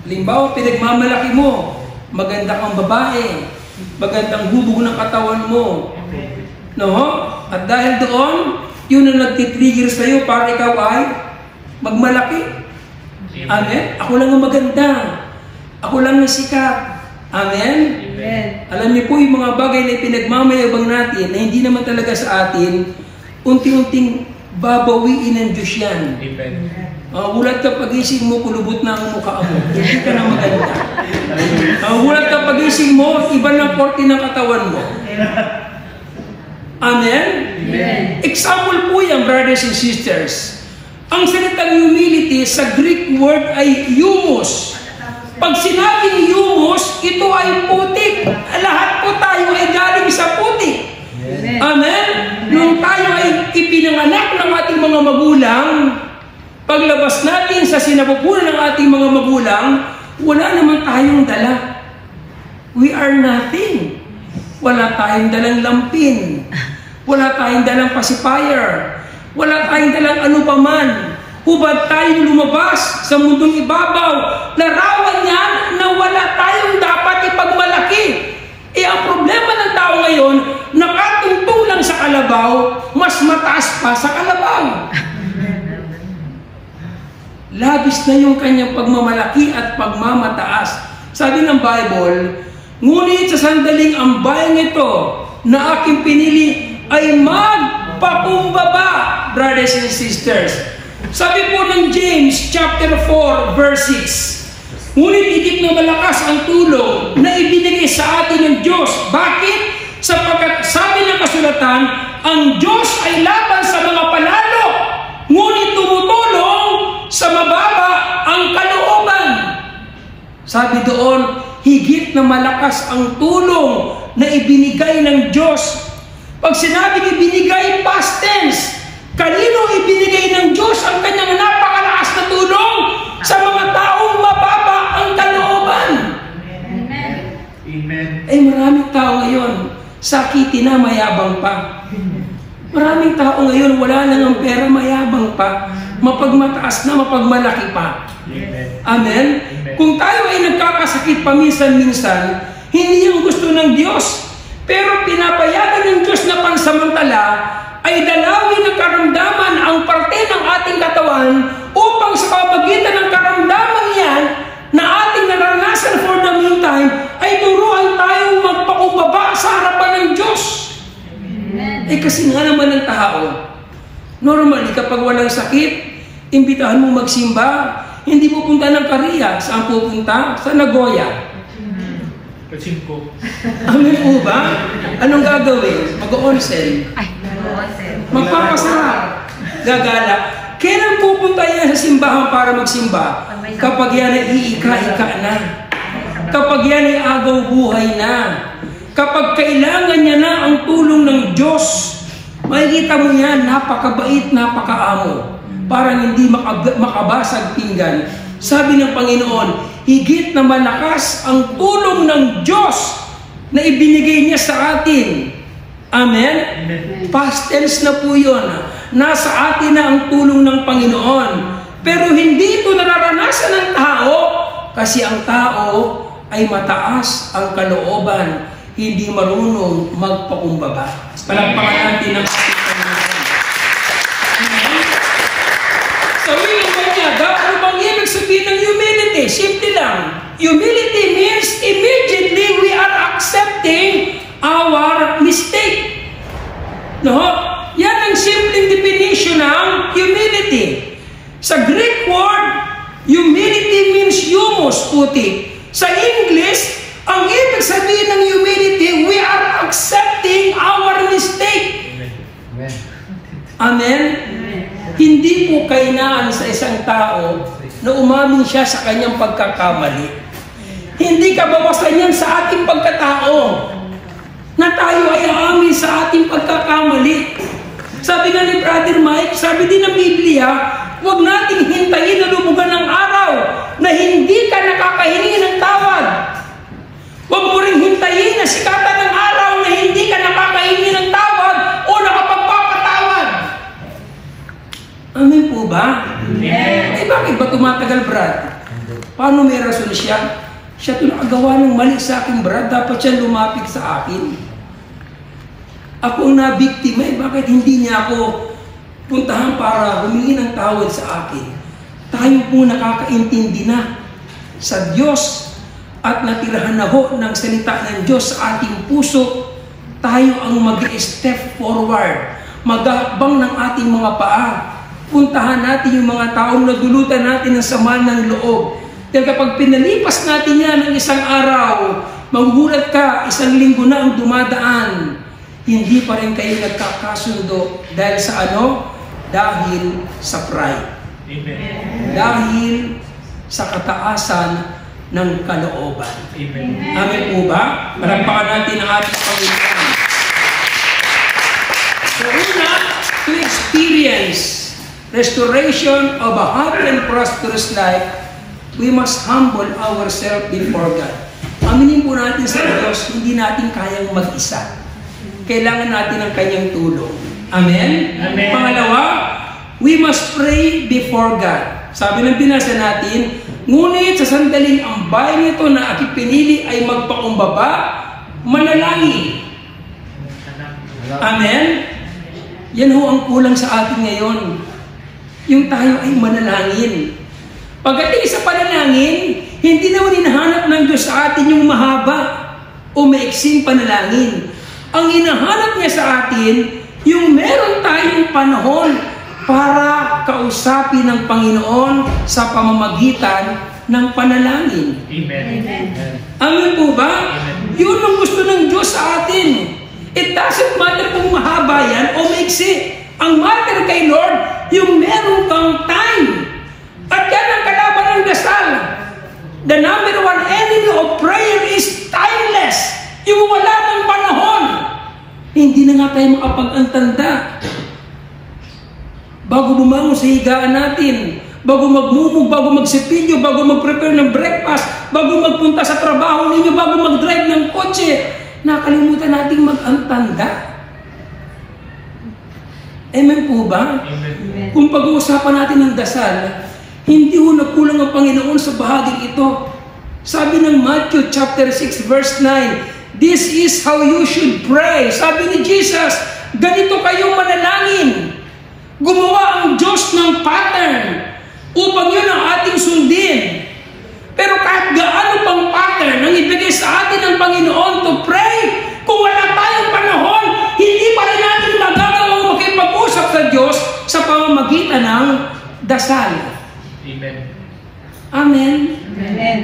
Halimbawa, pinagmamalaki mo, maganda kang babae, magandang hubog ng katawan mo. No? At dahil doon, yun ang nagtitrigger sa'yo para ikaw ay magmalaki. Amen? Ako lang ang maganda. Ako lang ang sikat. Amen? Amen. Alam niyo po yung mga bagay na pinagmamayabang natin na hindi naman talaga sa atin, unti-unting babawiin ng Diyos yan. Gulat ka pagising mo, kulubot na ang mukha mo. Hindi ka na maganda. Gulat ka pagising mo, iba ng korte ng katawan mo. Amen? Amen. Example po yan, brothers and sisters. Ang salitang humility sa Greek word ay humus. Pag sinabing humus, ito ay putik. Lahat po tayo ay galing sa putik. Amen? Nung tayo ay ipinanganak ng ating mga magulang, paglabas natin sa sinapupunan ng ating mga magulang, wala naman tayong dala. We are nothing. Wala tayong dalang lampin. Wala tayong dalang pacifier. Wala tayong dalang ano paman. Hubad tayong lumabas sa mundong ibabaw. Larawan niyan na wala tayong dapat ipagmalaki. Ang problema ng tao ngayon, nakatungtong lang sa kalabaw, mas mataas pa sa kalabaw. Labis na yung kanyang pagmamalaki at pagmamataas. Sabi ng Bible, ngunit sa sandaling ang bayan ito na aking pinili ay magpakumbaba, brothers and sisters. Sabi po ng James chapter 4 verse 6, ngunit higit na malakas ang tulong na ibinigay sa atin ng Diyos. Bakit? Sapagkat sabi ng kasulatan, ang Diyos ay laban sa mga panalo, ngunit tumutulong sa mababa ang kalooban. Sabi doon, higit na malakas ang tulong na ibinigay ng Diyos. Pag sinabing ibinigay, past tense. Kanino ibinigay ng Diyos ang kanyang napakalakas na tulong? Sa mga taong mababa ang kalooban. Amen. Amen. Maraming tao ngayon, sakiti na, mayabang pa. Maraming tao ngayon, wala nang ang pera, mayabang pa. Mapagmataas na, mapagmalaki pa. Amen. Amen? Kung tayo ay nagkakasakit paminsan-minsan, hindi yung gusto ng Diyos. Pero pinapayagan ng Diyos na pansamantala ay dalawin ng karamdaman ang parte ng ating katawan upang sa pamagitan ng karamdaman yan na ating naranasan for the meantime ay turuan tayong magpakumbaba sa harapan ng Diyos. Kasi nga naman ng tao, normally kapag walang sakit, imbitahan mo magsimba, hindi pupunta ng Korea. Saan pupunta? Sa Nagoya. Pachinko. Amen po ba? Anong gagawin? Mag-onsen. Magpapasarap. Gagala. Kailan pupunta yan sa simbahan para magsimba? Kapag yan ay iika-ika na. Kapag yan ay agaw buhay na. Kapag kailangan niya na ang tulong ng Diyos, makikita mo yan, napakabait, napakaamo. Parang hindi makabasag pinggan. Sabi ng Panginoon, higit na malakas ang tulong ng Diyos na ibinigay niya sa atin. Amen? Past tense na po yun. Nasa atin na ang tulong ng Panginoon. Pero hindi ito nararanasan ng tao kasi ang tao ay mataas ang kalooban, hindi marunong magpakumbaba. Palagpakan natin ang ating Panginoon. Sabihin mo niya, ano bang ibig sabihin ng humility? Simple lang. Humility means immediately we are accepting our mistake. No? Yan ang simpleng definition ng humility. Sa Greek word, humility means humus, puti. Sa English, ang ibig sabihin ng humility, we are accepting our mistake. Amen. Amen? Hindi po kainaan sa isang tao na umamin siya sa kanyang pagkakamali. Hindi kabawasan yan sa ating pagkatao na tayo ay aamin sa ating pagkakamali. Sabi nga ni Brother Mike, sabi din ng Biblia, huwag nating hintayin na lumugan ng araw na hindi ka nakakahingi ng tawad. Huwag mo rin hintayin na sikatan ng araw na hindi ka nakakahingi ng tawad o nakapagpapatawad. Amen po ba? Yes. Bakit ba tumatagal, Brad? Paano may rason siya? Siya ito nakagawa ng mali sa akin, Brad. Dapat siya lumapit sa akin. Ako ang nabiktima, bakit hindi niya ako puntahan para humingi ng tawad sa akin? Tayo po nakakaintindi na sa Diyos at natirahan na ho ng salita ng Diyos sa ating puso. Tayo ang mag-step forward, maghahakbang ng ating mga paa. Puntahan natin yung mga taong nadulutan natin ng sama ng loob. Dahil kapag pinalipas natin yan ng isang araw, magugulat ka, isang linggo na ang dumadaan, hindi pa rin kayo nagkakasundo. Dahil sa ano? Dahil sa pride. Amen. Dahil sa kataasan ng kalooban. Amen. Amen po ba? Palakpakan natin ang ating Panginoon. So una, to experience restoration of a happy and prosperous life, we must humble ourselves before God. Aminin po natin sa Diyos, hindi natin kayang mag-isa. Kailangan natin ang Kanyang tulong. Amen? Amen. Pangalawa, we must pray before God. Sabi ng binasa natin, ngunit sa sandaling ang bayan nito na aking pinili ay magpakumbaba, manalangin. Amen? Yan ho ang kulang sa atin ngayon. Yung tayo ay manalangin. Pagdating sa panalangin, hindi naman hinahanap ng Diyos sa atin yung mahaba o maiksing panalangin. Ang hinahanap niya sa atin, yung meron tayong panahon para kausapin ng Panginoon sa pamamagitan ng panalangin. Amen. Amen po ba? Amen. Yun ang gusto ng Diyos sa atin. It doesn't matter kung mahaba yan o maiksi. Ang matter kay Lord, yung meron kang time. At yan ang kalaban ng dasal. The number one enemy of prayer is timeless. Yung wala ng panahon. Hindi na nga tayo makapag-antanda. Bago bumangon sa higaan natin, bago magmumug, bago magsipilyo, bago mag-prepare ng breakfast, bago magpunta sa trabaho ninyo, bago mag-drive ng kotse, nakalimutan natin mag-antanda. Amen po ba? Amen. Kung pag-uusapan natin ng dasal, hindi ho nagkulang ang Panginoon sa bahaging ito. Sabi ng Matthew chapter 6 verse 9, this is how you should pray. Sabi ni Jesus, ganito kayo manalangin. Gumawa ang Diyos ng pattern upang yun ang ating sundin. Pero kahit gaano pang pattern ang ibigay sa atin ng Panginoon to pray, kung wala tayong panahon, hindi pa rin natin magagawang makipag-usap sa Diyos sa pamamagitan ng dasal. Amen. Amen. Amen.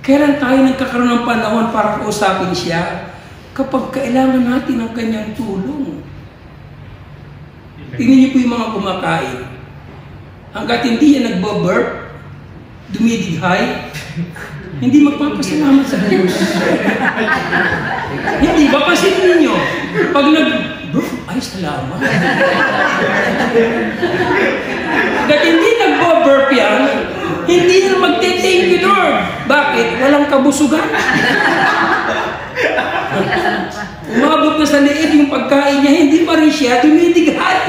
Kailan tayo nagkakaroon ng panahon para kausapin siya? Kapag kailangan natin ng kanyang tulong. Tingnan niyo po yung mga kumakain. Hanggat hindi yan nagbo-burp, dumidighay, hindi magpapasalamat sa Diyos. Hindi ba? Pansinin ninyo. Pag nag-burp, ay salamat. Hanggat hindi nagbo-burp yan, hindi na magte-thank you, Lord. Bakit? Walang kabusugan. Umabot na sa liit yung pagkain niya, hindi pa rin siya dumidighay.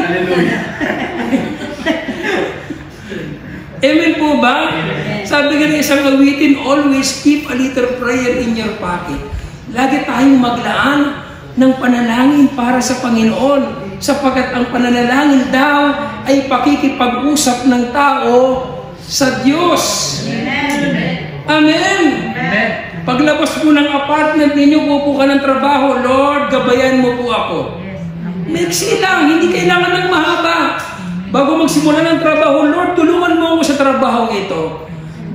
Amen po ba? Sabi nga ng isang awitin, always keep a little prayer in your pocket. Lagi tayong maglaan ng panalangin para sa Panginoon, sapagkat ang pananalangin daw ay pakikipag-usap ng tao sa Diyos. Amen. Amen. Amen. Paglabas mo ng apartment ninyo, pupo ka ng trabaho, Lord, gabayan mo po ako. Maiksi lang, hindi kailangan ng mahaba. Bago magsimula ng trabaho, Lord, tulungan mo ako sa trabaho ito.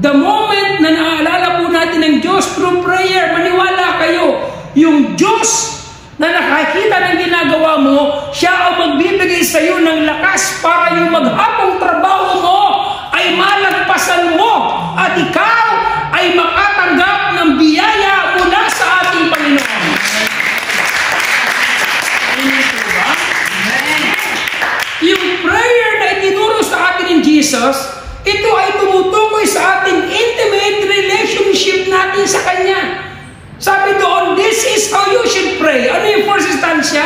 The moment na naaalala po natin ng Diyos through prayer, maniwala kayo, yung Diyos na nakakita ng ginagawa mo, siya ang magbibigay sa iyo ng lakas para yung maghapong trabaho mo ay malagpasan mo at ikaw ay makatanggap ng biyaya mula sa ating Panginoon. Amen po ba? Yung prayer na itinuro sa atin ng Jesus, ito ay tumutukoy sa ating intimate relationship natin sa Kanya. Sabi doon, this is how you should pray. Ano yung first instansya?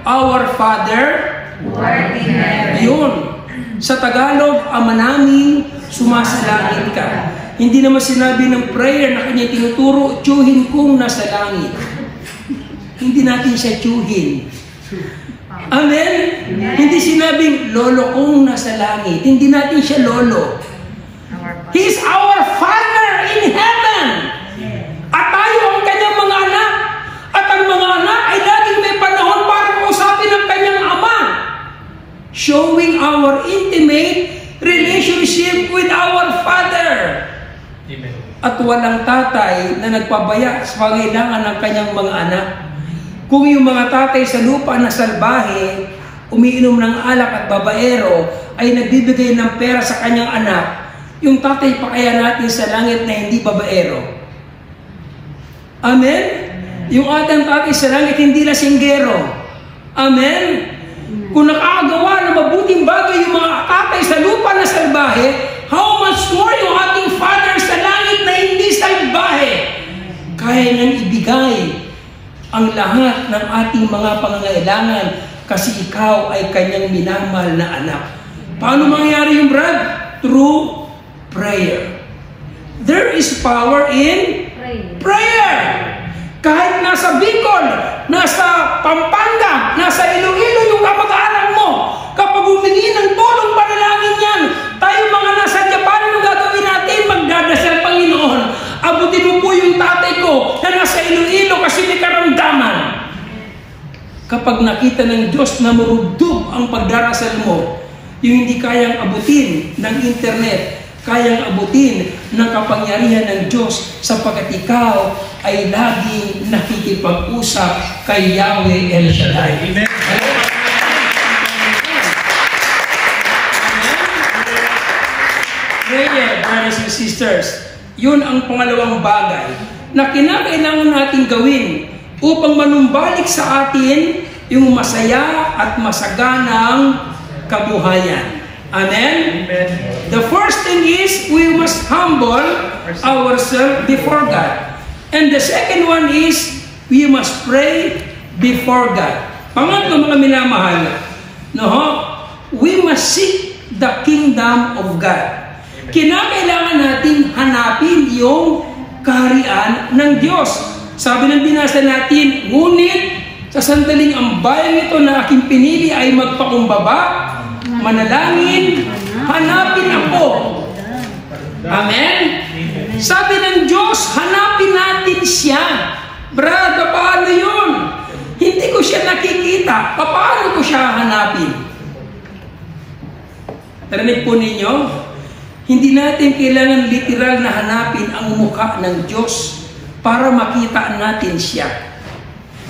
Our Father, Who art in heaven. yun. Sa Tagalog, Ama namin, sumasalangit ka. Hindi naman sinabi ng prayer na kanya tinuturo, tiyuhin kong nasa langit. Hindi natin siya tiyuhin. Amen? Hindi sinabing, lolo kong nasa langit. Hindi natin siya lolo. He is our Father in heaven. At tayo ang kanyang mga anak. At ang mga anak ay laging may panahon para kausapin ang kanyang ama. Showing our intimate relationship with our Father. Amen. At walang tatay na nagpabaya sa pangailangan ng kanyang mga anak. Kung yung mga tatay sa lupa na salbahe, umiinom ng alak at babaero, ay nagbibigay ng pera sa kanyang anak, yung tatay pa kaya natin sa langit na hindi babaero? Amen? Yung ating tatay sa langit hindi lasinggero. Amen? Kung nakakagawa ng mabuting bagay yung mga tatay sa lupa na salbahe, how much more yung ating Father sa langit na hindi salbahe? Kaya niyang ibigay ang lahat ng ating mga pangangailangan kasi ikaw ay kanyang minamahal na anak. Paano mangyayari yung Brad? Through prayer. There is power in prayer. Kahit nasa Bicol, nasa Pampanga, nasa Iloilo yung kamag-anak mo, kapag humingi ng tulong panalangin yan, tayo mga nasa Japan, ano gagawin natin? Magdadasal, Panginoon. Abutin mo po yung tatay ko na nasa Iloilo kasi may karamdaman. Kapag nakita ng Diyos na marugdog ang pagdarasal mo, yung hindi kayang abutin ng internet, kayang abutin ng kapangyarihan ng Diyos sapagkat ikaw ay laging nakikipag-usap kay Yahweh El Shaddai. Amen. Prayer, brothers and sisters, yun ang pangalawang bagay na kinakailangan natin gawin upang manumbalik sa atin yung masaya at masaganang kabuhayan. Amen? Amen. The first thing is we must humble ourselves before God. And the second one is we must pray before God. Pangatlo, mga minamahal, no? We must seek the kingdom of God. Kinakailangan natin hanapin yung kaharian ng Diyos. Sabi ng binasa natin, ngunit sa sandaling ang bayan ito na aking pinili ay magpakumbaba, manalangin, hanapin ako. Amen? Sabi ng Diyos, hanapin natin siya. Brad, paano yun? Hindi ko siya nakikita. Paano ko siya hanapin? Narinig po ninyo? Hindi natin kailangan literal na hanapin ang mukha ng Diyos para makita natin siya.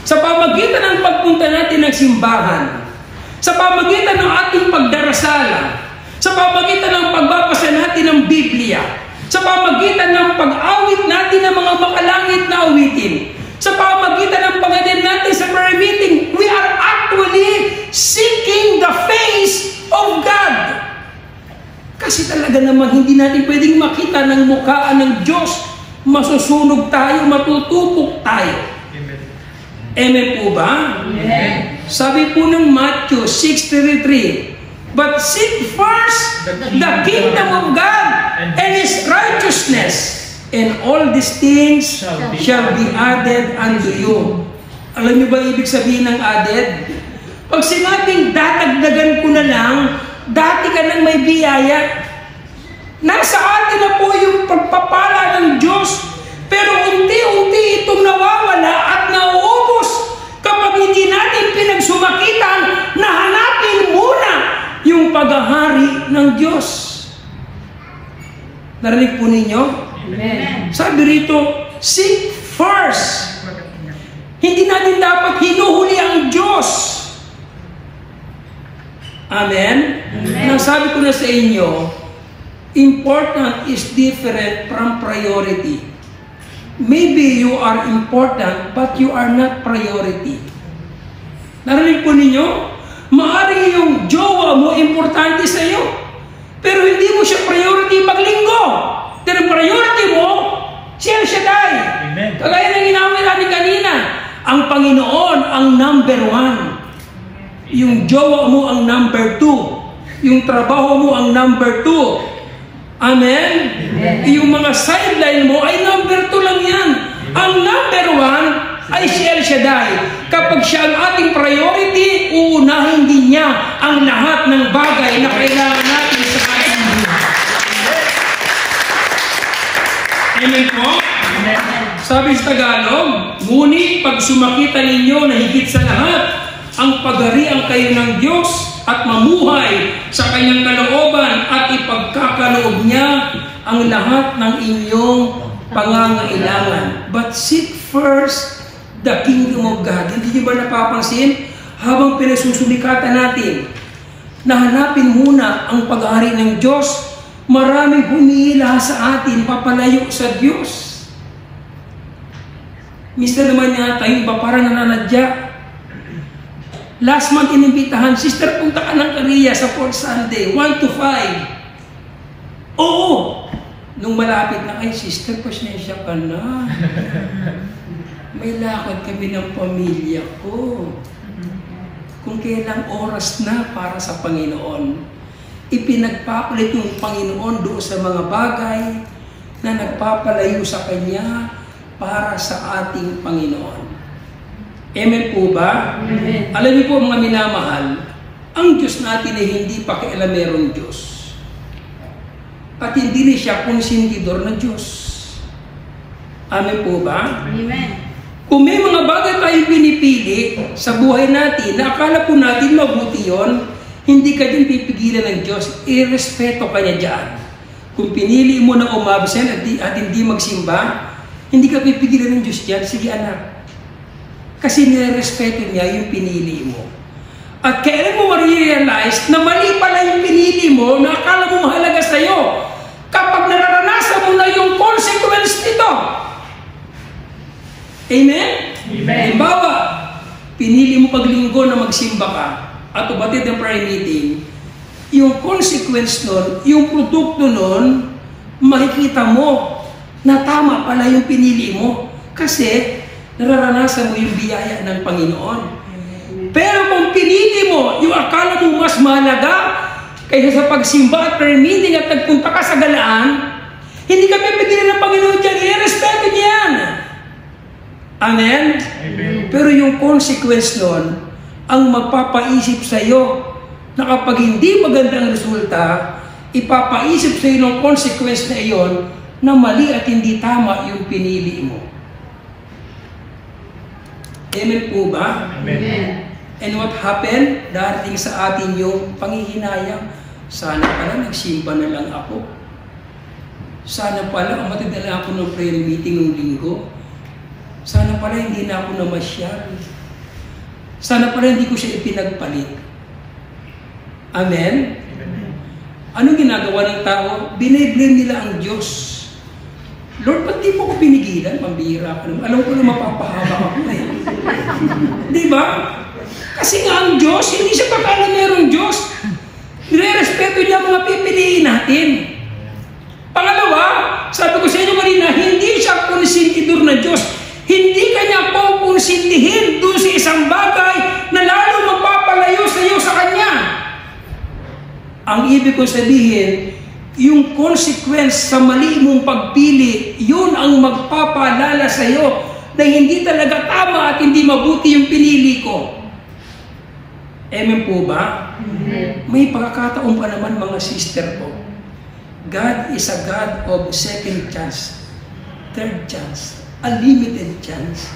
Sa pamagitan ng pagpunta natin ng simbahan, sa pamagitan ng ating pagdarasala, sa pamagitan ng pagbabasa natin ng Biblia, sa pamagitan ng pag-awit natin ng mga makalangit na awitin, sa pamagitan ng pag-attend natin sa prayer meeting, we are actually seeking the face of God. Kasi talaga naman hindi natin pwedeng makita ng mukhaan ng Diyos. Masusunog tayo, matutupok tayo. Amen. Amen po ba? Amen. Sabi po ng Matthew 6:33, but seek first the kingdom of God and His righteousness, and all these things shall be added unto you. Alam niyo ba ibig sabihin ng added? Pag sinabing dadagdagan ko na lang, dati ka nang may biyaya. Nasa atin na po yung pagpapala ng Diyos, pero unti-unti itong nawawala at nauubos kapag hindi natin pinagsumakitan na hanapin muna yung paghahari ng Diyos. Narinig po ninyo? Amen. Sabi rito, seek first. Hindi natin dapat hinuhuli ang Diyos. Amen? Nang sabi ko na sa inyo, important is different from priority. Maybe you are important, but you are not priority. Narinig po ninyo? Maaaring yung jowa mo importante sa iyo, pero hindi mo siya priority maglinggo. Pero priority mo, siya Shaddai. Amen. Kagaya ng inaway natin kanina, ang Panginoon ang number 1. Yung jowa mo ang number 2. Yung trabaho mo ang number 2. Amen? Amen. Yung mga sideline mo ay number 2 lang yan. Ang number 1 ay si El Shaddai. Kapag siya ang ating priority, uunahin din niya ang lahat ng bagay na kailangan natin sa ating buhay. Amen po? Sabi sa Tagalog, ngunit pag sumakita ninyo na higit sa lahat, ang pagharian kayo ng Diyos at mamuhay sa kanyang kalooban at ipagkakaloob niya ang lahat ng inyong pangangailangan. But seek first the kingdom of God. Hindi niyo ba napapansin? Habang pinasusulikatan natin Nahanapin muna ang pag-aari ng Diyos. Maraming humihila sa atin, papalayo sa Diyos. Mister naman yata, yung iba parang nananadya. Last month inimbitahan, sister, punta ka ng Korea sa 4th Sunday, 1 to 5. Oo! Nung malapit na, ay sister, pasensya ka na. May lakad kami ng pamilya ko. Kung kailang oras na para sa Panginoon, ipinagpapalit yung Panginoon doon sa mga bagay na nagpapalayo sa Kanya para sa ating Panginoon. Amen po ba? Amen. Alam niyo po mga minamahal, ang Diyos natin ay hindi pakialamerong Diyos. At hindi rin siya konsentidor na Diyos. Amen po ba? Amen. Kung may mga bagay tayong pinipili sa buhay natin, na akala po natin mabuti yun, hindi ka din pipigilan ng Diyos, irespeto ka niya dyan. Kung pinili mo na umabsen at hindi magsimba, hindi ka pipigilan ng Diyos dyan, sige anak. Kasi nirespeto niya yung pinili mo. At kailan mo ma-realize na mali pala yung pinili mo, na akala mo mahalaga sa'yo, kapag nararanasan mo na yung consequence nito. Amen? Amen. Halimbawa, pinili mo paglinggo na magsimba ka at ubatid ng prayer meeting, yung consequence nun, yung produkto nun, makikita mo na tama pala yung pinili mo kasi nararanasan mo yung biyaya ng Panginoon. Pero kung pinili mo yung akala mo mas mahalaga kaysa sa pagsimba at prayer meeting at nagpunta ka sa galaan, hindi ka pipigilan ng Panginoon dyan, i-respeto niyan. Amen? Amen. Pero yung consequence nun, ang magpapaisip sa iyo na kapag hindi maganda ang resulta, ipapaisip sa iyo ng consequence na iyon na mali at hindi tama yung pinili mo. Amen po ba? Amen. And what happened? Darating sa atin yung panghihinayang, sana pala nagsimba na lang ako. Sana pala umatid na lang ako ng prayer meeting ng linggo. Sana pala hindi na ako namasyal. Sana pala hindi ko siya ipinagpalit. Amen? Anong ginagawa ng tao? Biniblame nila ang Diyos. Lord, ba't di mo ko pinigilan? Pambihira ka naman. Alam ko na mapapahaba ako eh. Di ba? Kasi nga ang Diyos, hindi siya pakala merong Diyos. Nire-respeto niya mga pipiliin natin. Pangalawa, sabi ko sa inyo kanina, hindi siya konsentidor na Diyos. Hindi kanya kukonsintihin doon sa isang bagay na lalo magpapalayo sa iyo sa Kanya. Ang ibig ko sabihin, yung consequence sa mali mong pagpili, yun ang magpapaalala sa iyo na hindi talaga tama at hindi mabuti yung pinili ko. Amen po ba? Amen. May pagkakataon pa naman mga sister ko. God is a God of second chance, third chance, unlimited chance.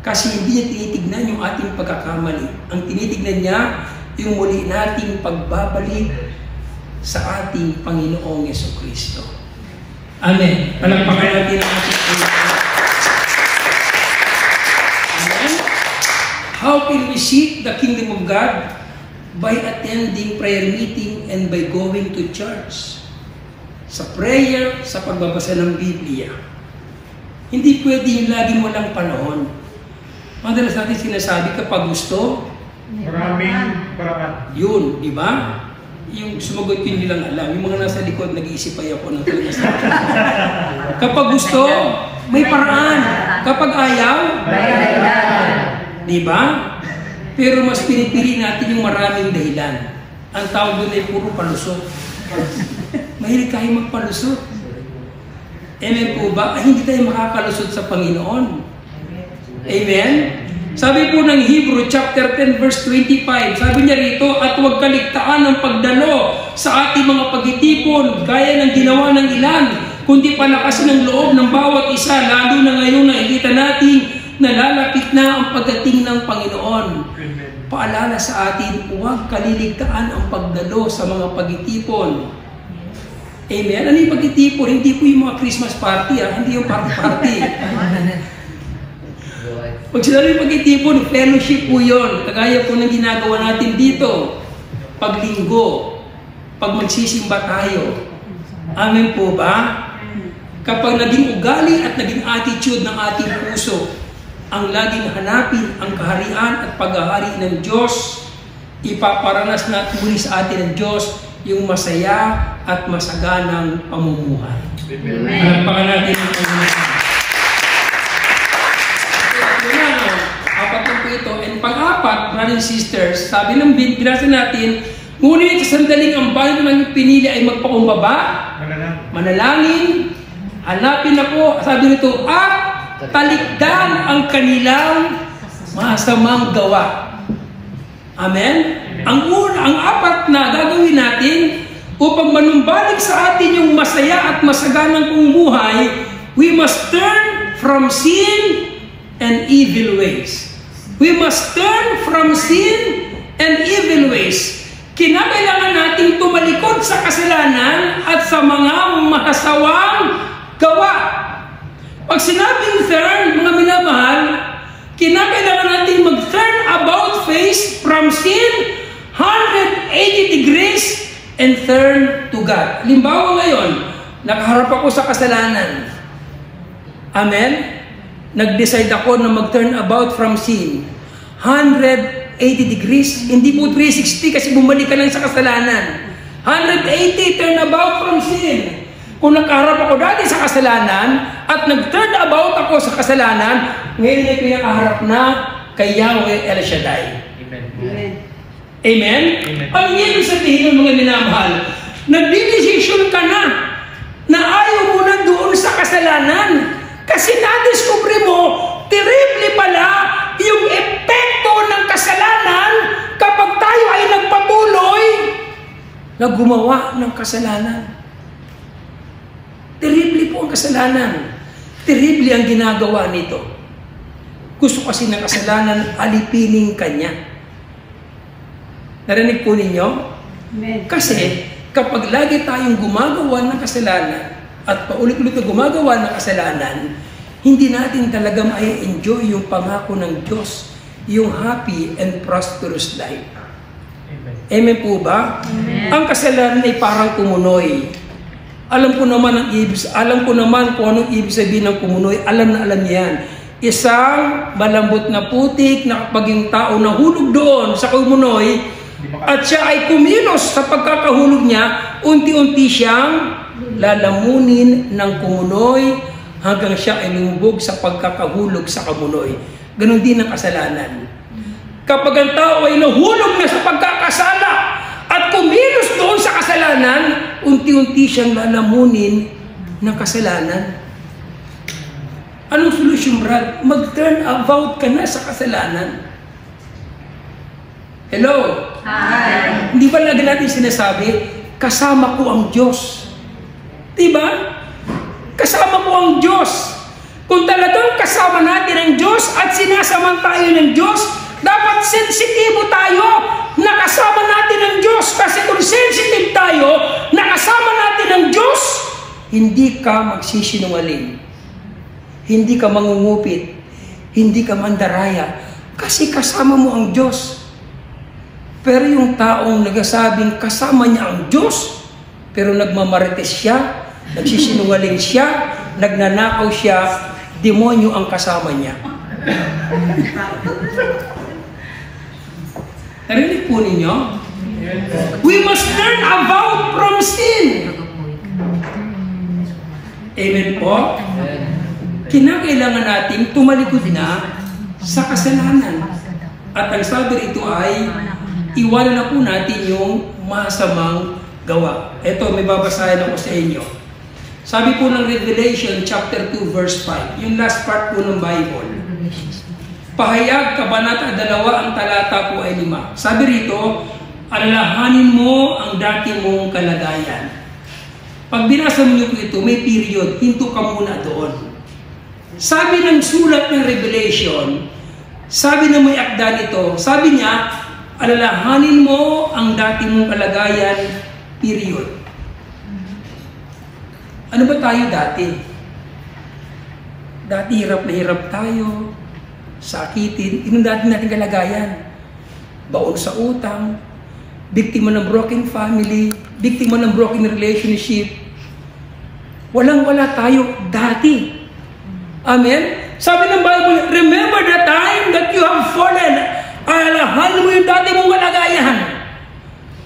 Kasi hindi niya tinitignan yung ating pagkakamali. Ang tinitignan niya, yung muli nating pagbabalik sa ating Panginoong Jesucristo. Amen. Palakpakan natin ang ating Panginoon. Amen. How can we seek the kingdom of God? By attending prayer meeting and by going to church. Sa prayer, sa pagbabasa ng Biblia. Hindi pwede yung laging walang panahon. Madalas natin sinasabi kapag gusto, Maraming paraan. yun, di ba? Yung sumagot yun nilang alam. Yung mga nasa likod, nag-iisip ay ako ng talaga sa kapag gusto, may paraan. Kapag ayaw, di ba? Pero mas pinipili natin yung maraming dahilan. Ang tawag doon ay puro palusot. Mahilig tayo magpalusot. Amen po ba? Ay, hindi tayo makakalusot sa Panginoon. Amen? Sabi po ng Hebrew chapter 10 verse 25, sabi niya rito, at huwag kaligtaan ng pagdalo sa ating mga pagtitipon, gaya ng ginawa ng ilan, kundi palakasin ng loob ng bawat isa, lalo na ngayon nakikita natin na lalapit na ang pagdating ng Panginoon. Paalala sa atin, huwag kaliligtaan ang pagdalo sa mga pagtitipon. Amen? Ano yung pagtitipon? Hindi po yung mga Christmas party, hindi yung party-party. Pag sinabi yung pagtitipon, fellowship po yun. Kagaya po ng ginagawa natin dito. pag linggo, pag magsisimba tayo. Amen po ba? Kapag naging ugali at naging attitude ng ating puso, ang laging hanapin ang kaharian at paghahari ng Diyos, ipaparanas natin muli sa atin ng Diyos yung masaya at masaganang pamumuhay. Amen. Palakpakan natin ang Panginoon. Apat lang po ito. And pang-apat, brothers and sisters, sabi ng binasa natin, ngunit sa sandaling ang bayan ng pinili ay magpakumbaba, manalangin, hanapin ako, sabi nito, at talikdan ang kanilang masamang gawa. Amen? Ang apat na gagawin natin upang manumbalik sa atin yung masaya at masaganang pamumuhay, we must turn from sin and evil ways. We must turn from sin and evil ways. Kinakailangan nating tumalikod sa kasalanan at sa mga mahasawang gawa. Pag sinabing turn, mga minamahal, kinakailangan natin mag-turn about face from sin 180 degrees and turn to God. Halimbawa ngayon, nakaharap ako sa kasalanan. Amen? Nag-decide ako na mag-turn about from sin 180 degrees. Hindi po 360 kasi bumalik ka lang sa kasalanan. 180 turn about from sin. Kung nakaharap ako dati sa kasalanan at nag-turn about ako sa kasalanan, ngayon ay pinakaharap na kay Yahweh El Shaddai. Amen. Amen. Amen? Ang ibig sabihin ng mga minamahal, nagdidesisyon ka na ayaw mo na doon sa kasalanan. Kasi na-discover mo, terrible pala yung epekto ng kasalanan kapag tayo ay nagpatuloy na gumawa ng kasalanan. Terrible po ang kasalanan. Terrible ang ginagawa nito. Gusto kasi ng kasalanan, alipinin kanya. Narinig po ninyo? Amen. Kasi kapag lagi tayong gumagawa ng kasalanan at paulit-ulit na gumagawa ng kasalanan, hindi natin talaga ma-enjoy yung pangako ng Diyos, yung happy and prosperous life. Amen po ba? Amen. Ang kasalanan ay parang kumunoy. Alam ko naman kung anong ibig sabihin ng kumunoy. Alam na alam yan. Isang malambot na putik na kapag yung tao nahulog doon sa kumunoy at siya ay kumilos sa pagkakahulog niya, unti-unti siyang lalamunin ng kumunoy hanggang siya ay lumubog sa pagkakahulog sa kumunoy. Ganon din ang kasalanan. Kapag ang tao ay nahulog na sa pagkakasala at kumilos doon sa kasalanan, unti-unti siyang lalamunin ng kasalanan. Anong solusyon, Brad? Mag-turn about ka na sa kasalanan. Hello? Hi. Hindi ba lagi natin sinasabi, kasama ko ang Diyos? Diba? Kasama ko ang Diyos. Kung talagang kasama natin ang Diyos at sinasamahan tayo ng Diyos, dapat sensitibo tayo na kasama natin ang Diyos. Kasi kung sensitive tayo, na kasama natin ang Diyos, hindi ka magsisinungaling. Hindi ka mangungupit. Hindi ka mandaraya. Kasi kasama mo ang Diyos. Pero yung taong nagsasabing kasama niya ang Diyos, pero nagmamarites siya, nagsisinungaling siya, nagnanakaw siya, demonyo ang kasama niya. Narinig po ninyo? We must turn about from sin. Amen po? Kinakailangan natin tumalikod na sa kasalanan. At ang sabi rito ay, iwanan na po natin yung masamang gawa. Ito, may babasahin ako sa inyo. Sabi po ng Revelation chapter 2 verse 5, yung last part po ng Bible. Pahayag, kabanata 2, ang talata po ay 5. Sabi rito, alalahanin mo ang dati mong kalagayan. Pag binasa mo po ito, may period, hinto ka muna doon. Sabi ng sulat ng Revelation, sabi na may akda nito, sabi niya, alalahanin mo ang dati mong kalagayan, period. Ano ba tayo dati? Dati hirap na hirap tayo, sakitin, inong dati natin kalagayan. Baon sa utang, biktima ng broken family, biktima ng broken relationship. Walang-wala tayo dati. Amen? Sabi ng Bible, remember the time that you have fallen. Alahan mo yung dati mong kalagayan.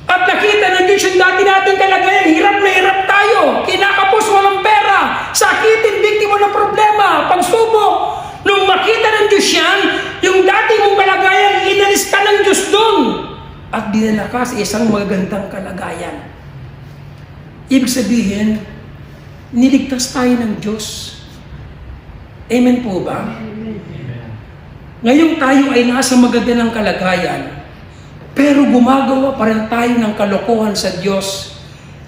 At nakita ng Diyos yung dati nating kalagayan. Hirap na hirap tayo. Kinakapos, walang pera. Sakitin, biktima ng problema. Pagsubok. Nung makita ng Diyos yan, yung dati mong kalagayan, inalis ka ng Diyos doon. At dinala ka sa isang magandang kalagayan. Ibig sabihin, niligtas tayo ng Diyos. Amen po ba? Amen. Ngayon tayo ay nasa maganda ng kalagayan, pero gumagawa pa rin tayo ng kalokohan sa Diyos.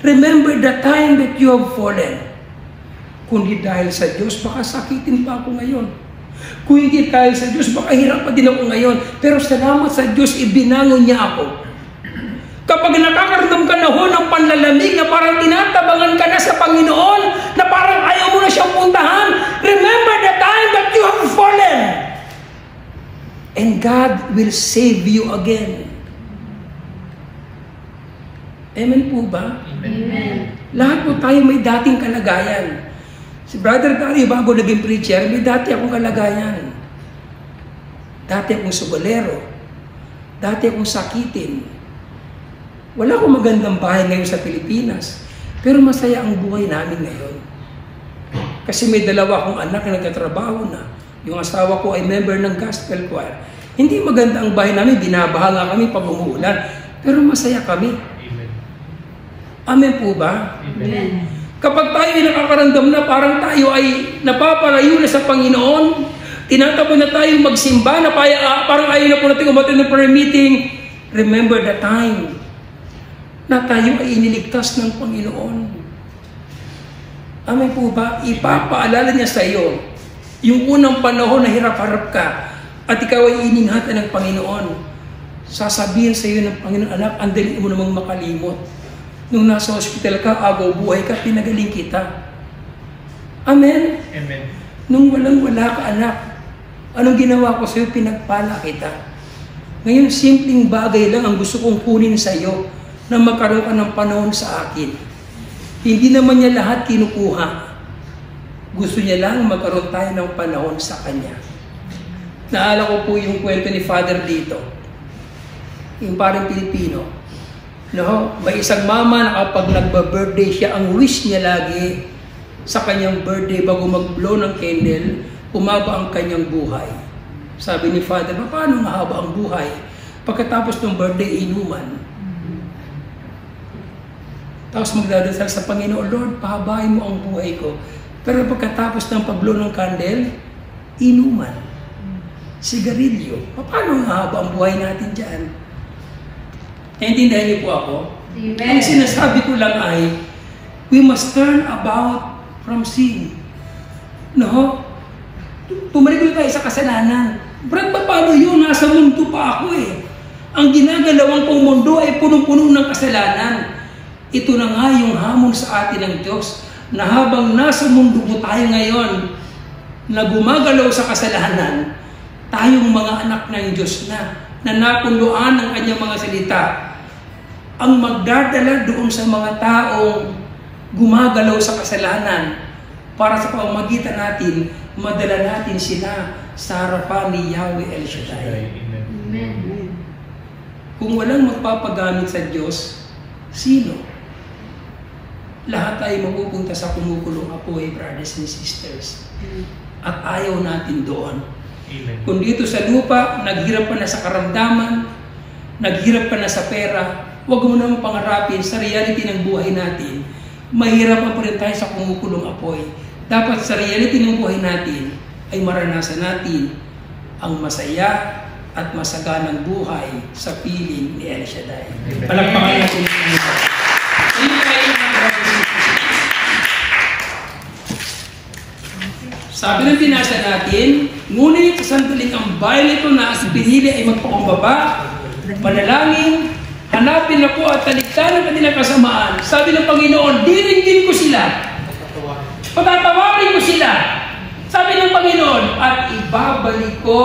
Remember the time that you have fallen. Kundi dahil sa Diyos, baka sakitin pa ako ngayon. Kung hindi dahil sa Diyos, baka hirap pa din ako ngayon. Pero salamat sa Diyos, ibinangon niya ako. Kapag nakakaramdam ka na ho ng panlalamig na parang tinatabangan ka na sa Panginoon, na parang ayaw mo na siyang puntahan, remember the time that you have fallen. And God will save you again. Amen po ba? Amen. Lahat po tayo may dating kalagayan. Si Brother Gary, bago naging preacher, may dati akong kalagayan. Dati akong sugalero. Dati akong sakitin. Wala akong magandang bahay ngayon sa Pilipinas. Pero masaya ang buhay namin ngayon. Kasi may dalawa akong anak na nagtatrabaho na. Yung asawa ko ay member ng gospel choir. Hindi maganda ang bahay namin, binabaha nga kami pag umuulan. Pero masaya kami. Amen. Amen po ba? Amen. Kapag tayo ay nakakaramdam na parang tayo ay napapalayo na sa Panginoon, tinatapon na tayo magsimba, na parang ayaw na po natin umattend ng prayer meeting, remember the time na tayo ay iniligtas ng Panginoon. Amen po ba? Ipapaalala niya sa iyo yung unang panahon na hirap-harap ka at ikaw ay iningatan ng Panginoon. Sasabihin sa iyo ng Panginoon, anak, andali mo namang makalimot. Nung nasa hospital ka, agaw buhay ka, pinagaling kita. Amen? Amen. Nung walang-wala ka, anak, anong ginawa ko sa iyo? Pinagpala kita. Ngayon, simpleng bagay lang ang gusto kong kunin sa iyo na magkaroon ka ng panahon sa akin. Hindi naman niya lahat kinukuha. Gusto niya lang magkaroon tayo ng panahon sa Kanya. Naalala ko po yung kwento ni Father dito. Yung parang Pilipino. No, may isang mama na kapag nagba-birthday siya, ang wish niya lagi sa kanyang birthday bago mag-blow ng candle, umaba ang kanyang buhay. Sabi ni Father, paano mahaba ang buhay? Pagkatapos ng birthday, inuman. Tapos magdadasal sa Panginoon, Lord, pahabain mo ang buhay ko. Pero pagkatapos ng pag-blow ng candle, inuman. Sigarilyo. Paano mahaba ang buhay natin dyan? Naintindihan niyo po ako? Amen. Ang sinasabi ko lang ay, we must turn about from sin. No? Tumalik tayo sa kasalanan. Brad, paano yun? Nasa mundo pa ako eh. Ang ginagalawan kong mundo ay punong-puno ng kasalanan. Ito na nga yung hamon sa atin ng Diyos, na habang nasa mundo po tayo ngayon, na gumagalaw sa kasalanan, tayong mga anak ng Diyos na napunduan ng kanyang mga salita, ang magdadala doon sa mga taong gumagalaw sa kasalanan para sa pamamagitan natin, madala natin sila sa harapan ni Yahweh El Shaddai. Amen. Kung walang magpapagamit sa Diyos, sino? Lahat tayo mapupunta sa kumukulong apoy, brothers and sisters. At ayaw natin doon. Amen. Kung dito sa lupa, naghirap ka na sa karamdaman, naghirap ka na sa pera, huwag mo naman pangarapin sa reality ng buhay natin. Mahirapan pa rin tayo sa kumukulong apoy. Dapat sa reality ng buhay natin ay maranasan natin ang masaya at masaganang buhay sa piling ni El Shaddai. Palakpakan natin ang mga. Sabi ng binasa natin, ngunit sa sandaling ang bayan ito na as pinili ay magpakumbaba, manalangin, hanapin ako at talikdan ang kanilang kasamaan. Sabi ng Panginoon, diringgin ko sila. Patatawarin ko sila. Sabi ng Panginoon, at ibabalik ko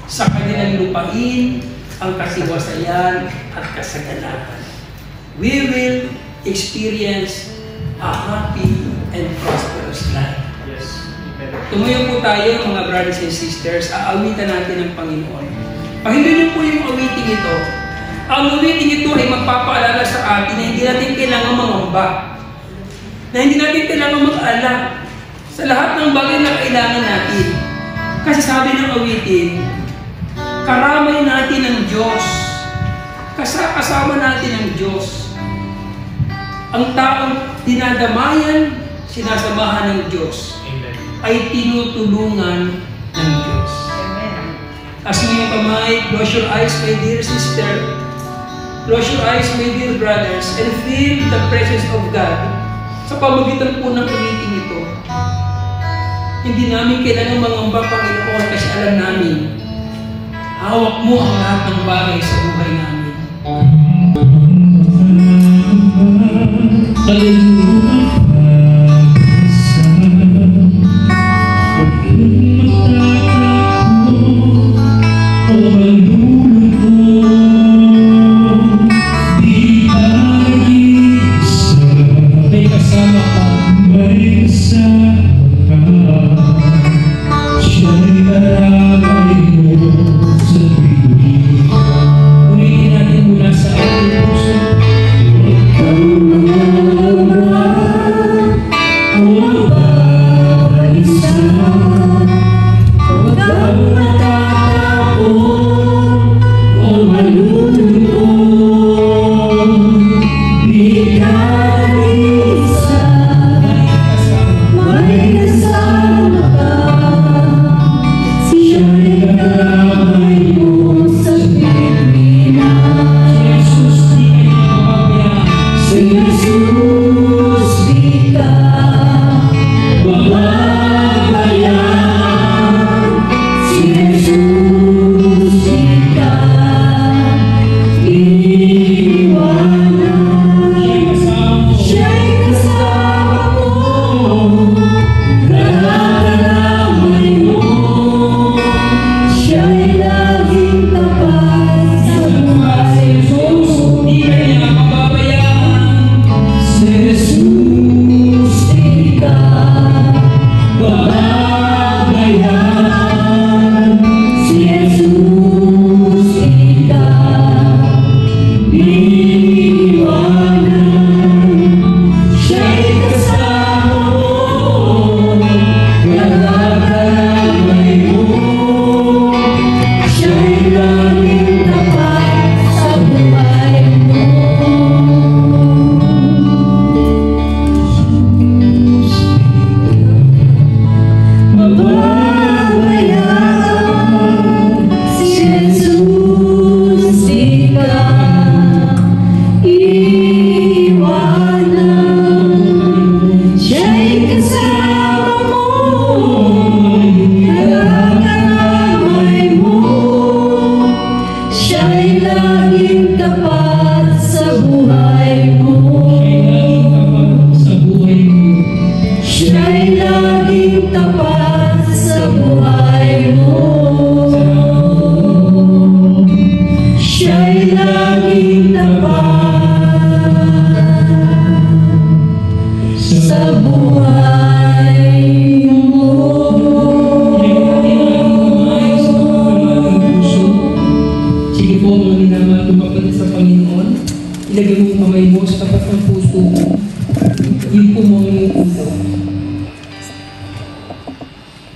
sa kanilang lupain ang kasiwasayan at kasaganahan. We will experience a happy and prosperous life. Yes. Amen. Tumayo po tayo mga brothers and sisters, aawitan natin ang Panginoon. Pakinggan niyo po yung awiting ito. Ang awiting ito ay magpapaalala sa atin na hindi natin kailangan mangamba, na hindi natin kailangan mag-alala sa lahat ng bagay na kailangan natin. Kasi sabi ng awitin, karamay natin ng Diyos, kasama natin ng Diyos. Ang taong dinadamayan, sinasamahan ng Diyos, Amen. ay tinutulungan ng Diyos. As mo yung kamay, close your eyes, my dear sister. Close your eyes, my dear brothers, and feel the presence of God sa pamagitan po ng awiting ito. Hindi namin kailangan mangamba, Panginoon, kasi alam namin, hawak mo ang lahat ng bagay sa buhay namin. May kasama ka. Ulitin natin mula sa ating puso.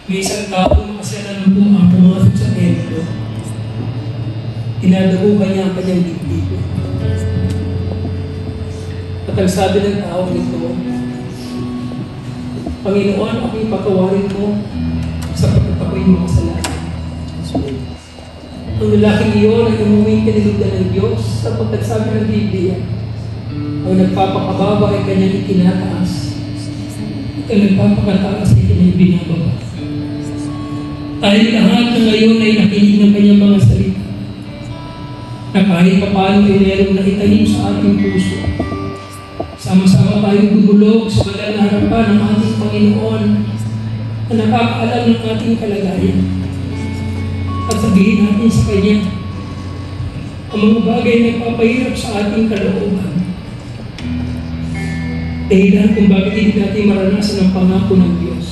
May isang tao na kasalanan po ang pumasok sa templo. Tinadago kanya ang kanyang dibdib. At ang sabi ng tao nito, Panginoon, ako'y patawarin mo sapagkat ako'y makasalanan. Ang lalaking iyon ay umuwing kanilugan ng Diyos sapagkat sabi ng Biblia, ang nagpapakababa ay kanyang itinataas. Ang nagpapakataas ay kanyang binababa. Tayo lahat na ngayon ay nakinig ng kanyang mga salita na kahit paano ay meron na itanim sa ating puso. Sama-sama tayong bumulog sa banal na harapan ng ating Panginoon na nakakaalam ng ating kalagayan. At sabihin natin sa Kanya, ang mga bagay na nagpapahirap sa ating kalooban. Dahilan kung bakit hindi natin maranasan ang pangako ng Diyos.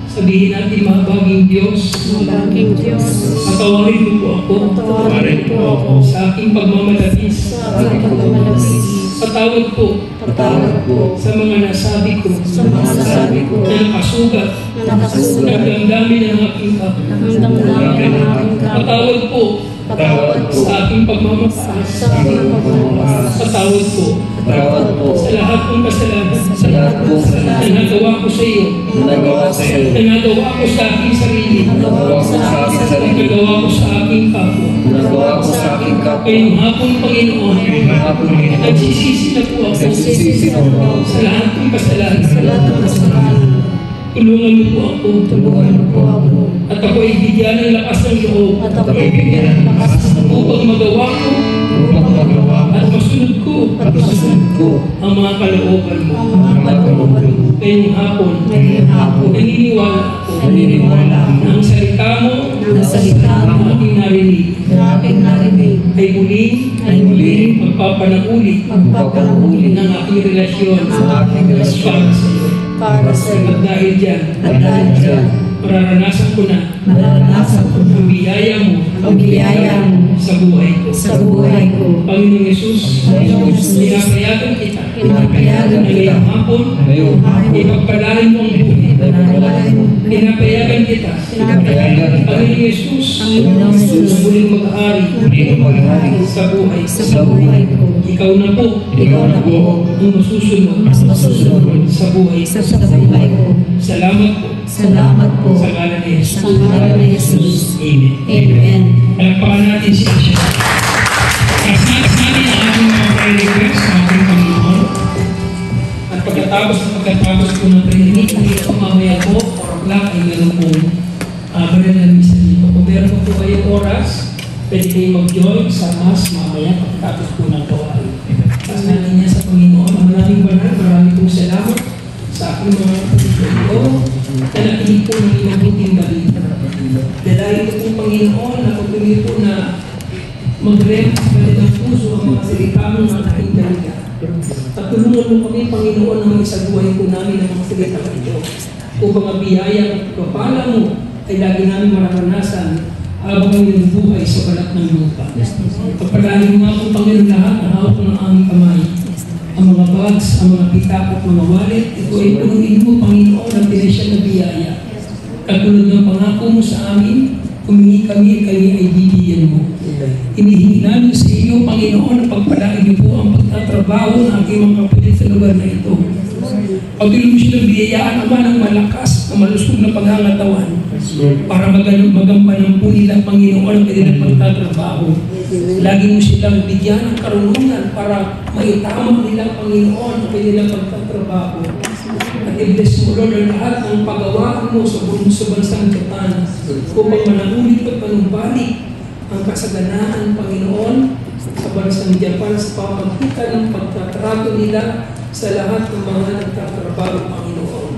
Sabihin natin, mabaging Diyos, Mabaging Diyos, patawarin mo po ako Patawarin mo ako sa aking pagmamalabis. sa aking pagmamalabis. Patawad po Patawad po sa mga nasabi ko sa mga nasabi ko na nakasugat na nakasulat ng damdamin ng aking kapwa. ng damdamin ng aking kapwa. Patawad po Patawad po sa aking pagmamataas. sa aking pagmamahal. Patawad po Patawad po sa lahat ng kasalanan sa lahat ng na kasalanan nagawa ko sa iyo, na nagawa sa iyo, na nagawa ko sa aking sarili, nagawa ko sa aking na sarili, nagawa ko sa aking kapwa. nagawa ko sa aking kapwa. Ngayong hapon, Panginoon, nagsisisi na po ako Nagsisisi na po ako sa lahat ng kasalanan. sa lahat ng kasalanan. Tulungan mo po ako Tulungan mo po ako at ako ay bigyan ng lakas ng loob at ako ay bigyan ng lakas ng loob upang magawa ko upang magawa at masunod ko at masunod ko ang mga kalooban mo. ang mga kalooban mo. Ngayong hapon, Ngayong hapon, naniniwala ako naniniwala ako na ang salita mo na salita na mo aking narinig na aking narinig ay muling ay muling magpapanahuli magpapanahuli ng aking relasyon ng aking relasyon para sa iyo. para sa iyo. At dahil dyan, At dahil dyan, mararanasan ko na maranasan ko ang biyaya mo ang biyaya mo sa buhay ko. sa buhay ko. Panginoong Yesus, Panginoong Yesus, pinapayagan kita pinapayagan na kita ngayong hapon, ngayong hapon, ipagpalain mo ang buhay. pinapalain mo, Pinapayagan kita, pinapayagan kita, Panginoong Yesus, Panginoong Yesus, na muling mag-ahari muling maghari sa buhay. sa buhay ko. Ikaw na po Ikaw na po ang masusunod ang masusunod sa buhay. sa buhay ko. Salamat po Salamat po sa ngalan ni Jesus. sa ngalan ni Jesus. Amen. Amen. Palakpakan natin siya. Kasama natin ang ating mga prayer request sa ating Panginoon. At pagkatapos po ng prayer meeting, ito mamaya po, 4 o'clock ay meron pong banal na misa dito. Kung meron po kayong oras, pwede kayong mag-join sa mass mamaya pagkatapos po ng gawain. Tapos natin niya sa Panginoon. Ang maraming banal, maraming pong salamat sa aking mga kapatid na nakinig po ng inyong buting balita. Dahil ito po Panginoon, napatuloy po na mag-rem sa kanilang puso ang mga salitang ng aking balita. At tulungan mo kami, Panginoon, na mag-isabuhay po namin ang mga salita ito. Upang ang biyaya at pagpapala mo ay lagi namin mararanasan habang ang iyong buhay sa balat ng lupa. Pagpalain mo nga po, Panginoon, lahat na hawak ng aming kamay. Ang mga bags, ang mga pitak at mga wallet, ito ay punuin mo, Panginoon, ang pinasya na biyaya. Katulad ng pangako mo sa amin, humingi kami ay bibigyan mo. Hinihingi namin sa iyo, Panginoon, na pagpalain niyo po ang pagtatrabaho ng aking mga kapatid sa lugar na ito. Patuloy mo silang biyayaan naman ng malakas na malusog na pangangatawan para magampan ng po nila, Panginoon, ang kanilang pagtatrabaho. Lagi mo silang bigyan ng karunungan para maitama nila, Panginoon, ang kanilang pagtatrabaho. At i-bless mo, Lord, ang lahat ng paggawaan mo sa bansang Japan upang manaulit at manumbalik ang kasaganaan, Panginoon, sa bansang Japan sa pamamagitan ng pagtatrato nila sa lahat ng mga nagtatrabaho, Panginoon.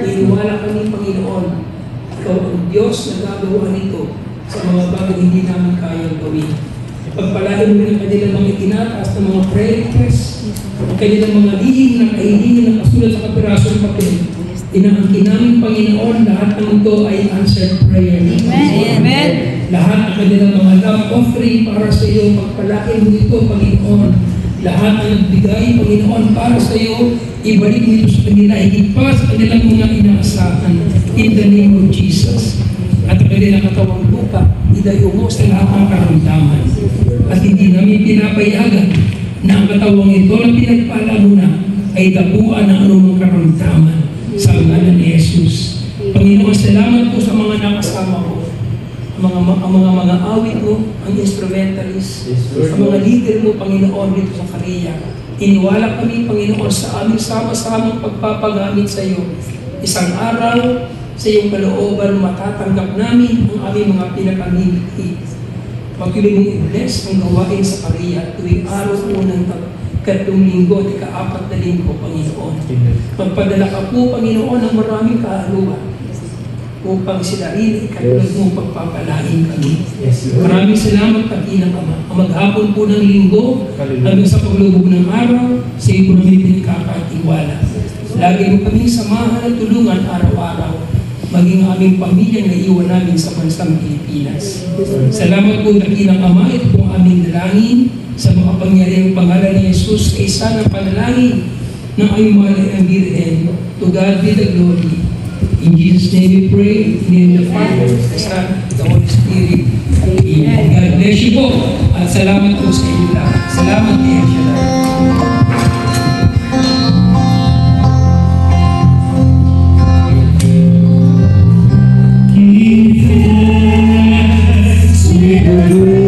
Iniwala kami, Panginoon, ikaw ang Diyos na gagawa nito sa mga bagay hindi namin kayang gawin. Pagpalain mo ng kanilang mga itinataas ng mga prayer requests, ang kanilang mga lihim na kahilingin na kasulat sa kapiraso ng papel. Inaangkin namin, Panginoon, lahat ng ito ay answered prayer. Amen. Lahat ng kanilang mga love offering para sa iyo, pagpalain mo ito, Panginoon. Lahat ng nagbigay, Panginoon, para sa iyo, ibalik mo ito sa kanila, higit pa sa kanilang mga inaasahan. In the name of Jesus. At ang kanilang katawang lupa, idayo mo sa lahat ng karamdaman. At hindi namin pinapayagan na ang katawang ito na pinagpala mo na ay dapuan ng anumang karamdaman sa ngalan ni Jesus. Panginoon, salamat po sa mga nakasama ko. Ang mga awit mo, ang instrumentalist, ang mga leader mo, Panginoon, dito sa Korea. Iniwala kami, Panginoon, sa aming sama-samang pagpapagamit sa iyo. Isang araw, sa iyong kalooban, matatanggap namin ang aming mga pinakamimiti. Pagtuloy mong i-bless ang gawain sa Korea tuwing araw po ng 3 linggo at 4 na linggo, Panginoon. Magpadala ka po, Panginoon, ng maraming kahaluan upang sila rin ay katulad mo pagpapalain kami. Yes, Maraming salamat Dakilang Ama. Ang maghapon po ng linggo, hanggang sa paglubog ng araw, sa iyo po namin pinagkakatiwala. Lagi mo kaming samahan at tulungan araw-araw, maging aming pamilya na iwan namin sa bansang Pilipinas. Salamat po Dakilang Ama, ito po ang aming dalangin sa makapangyarihang pangalan ni Jesus, kaysa ng panalangin ng aming mahal ang Birhen. To God be the glory. In Jesus' name we pray, in the name of the Father, the Son, and the Holy Spirit. Amen. God bless you po. At salamat po sa inyo lahat. Salamat kay El Shaddai. Give thanks, we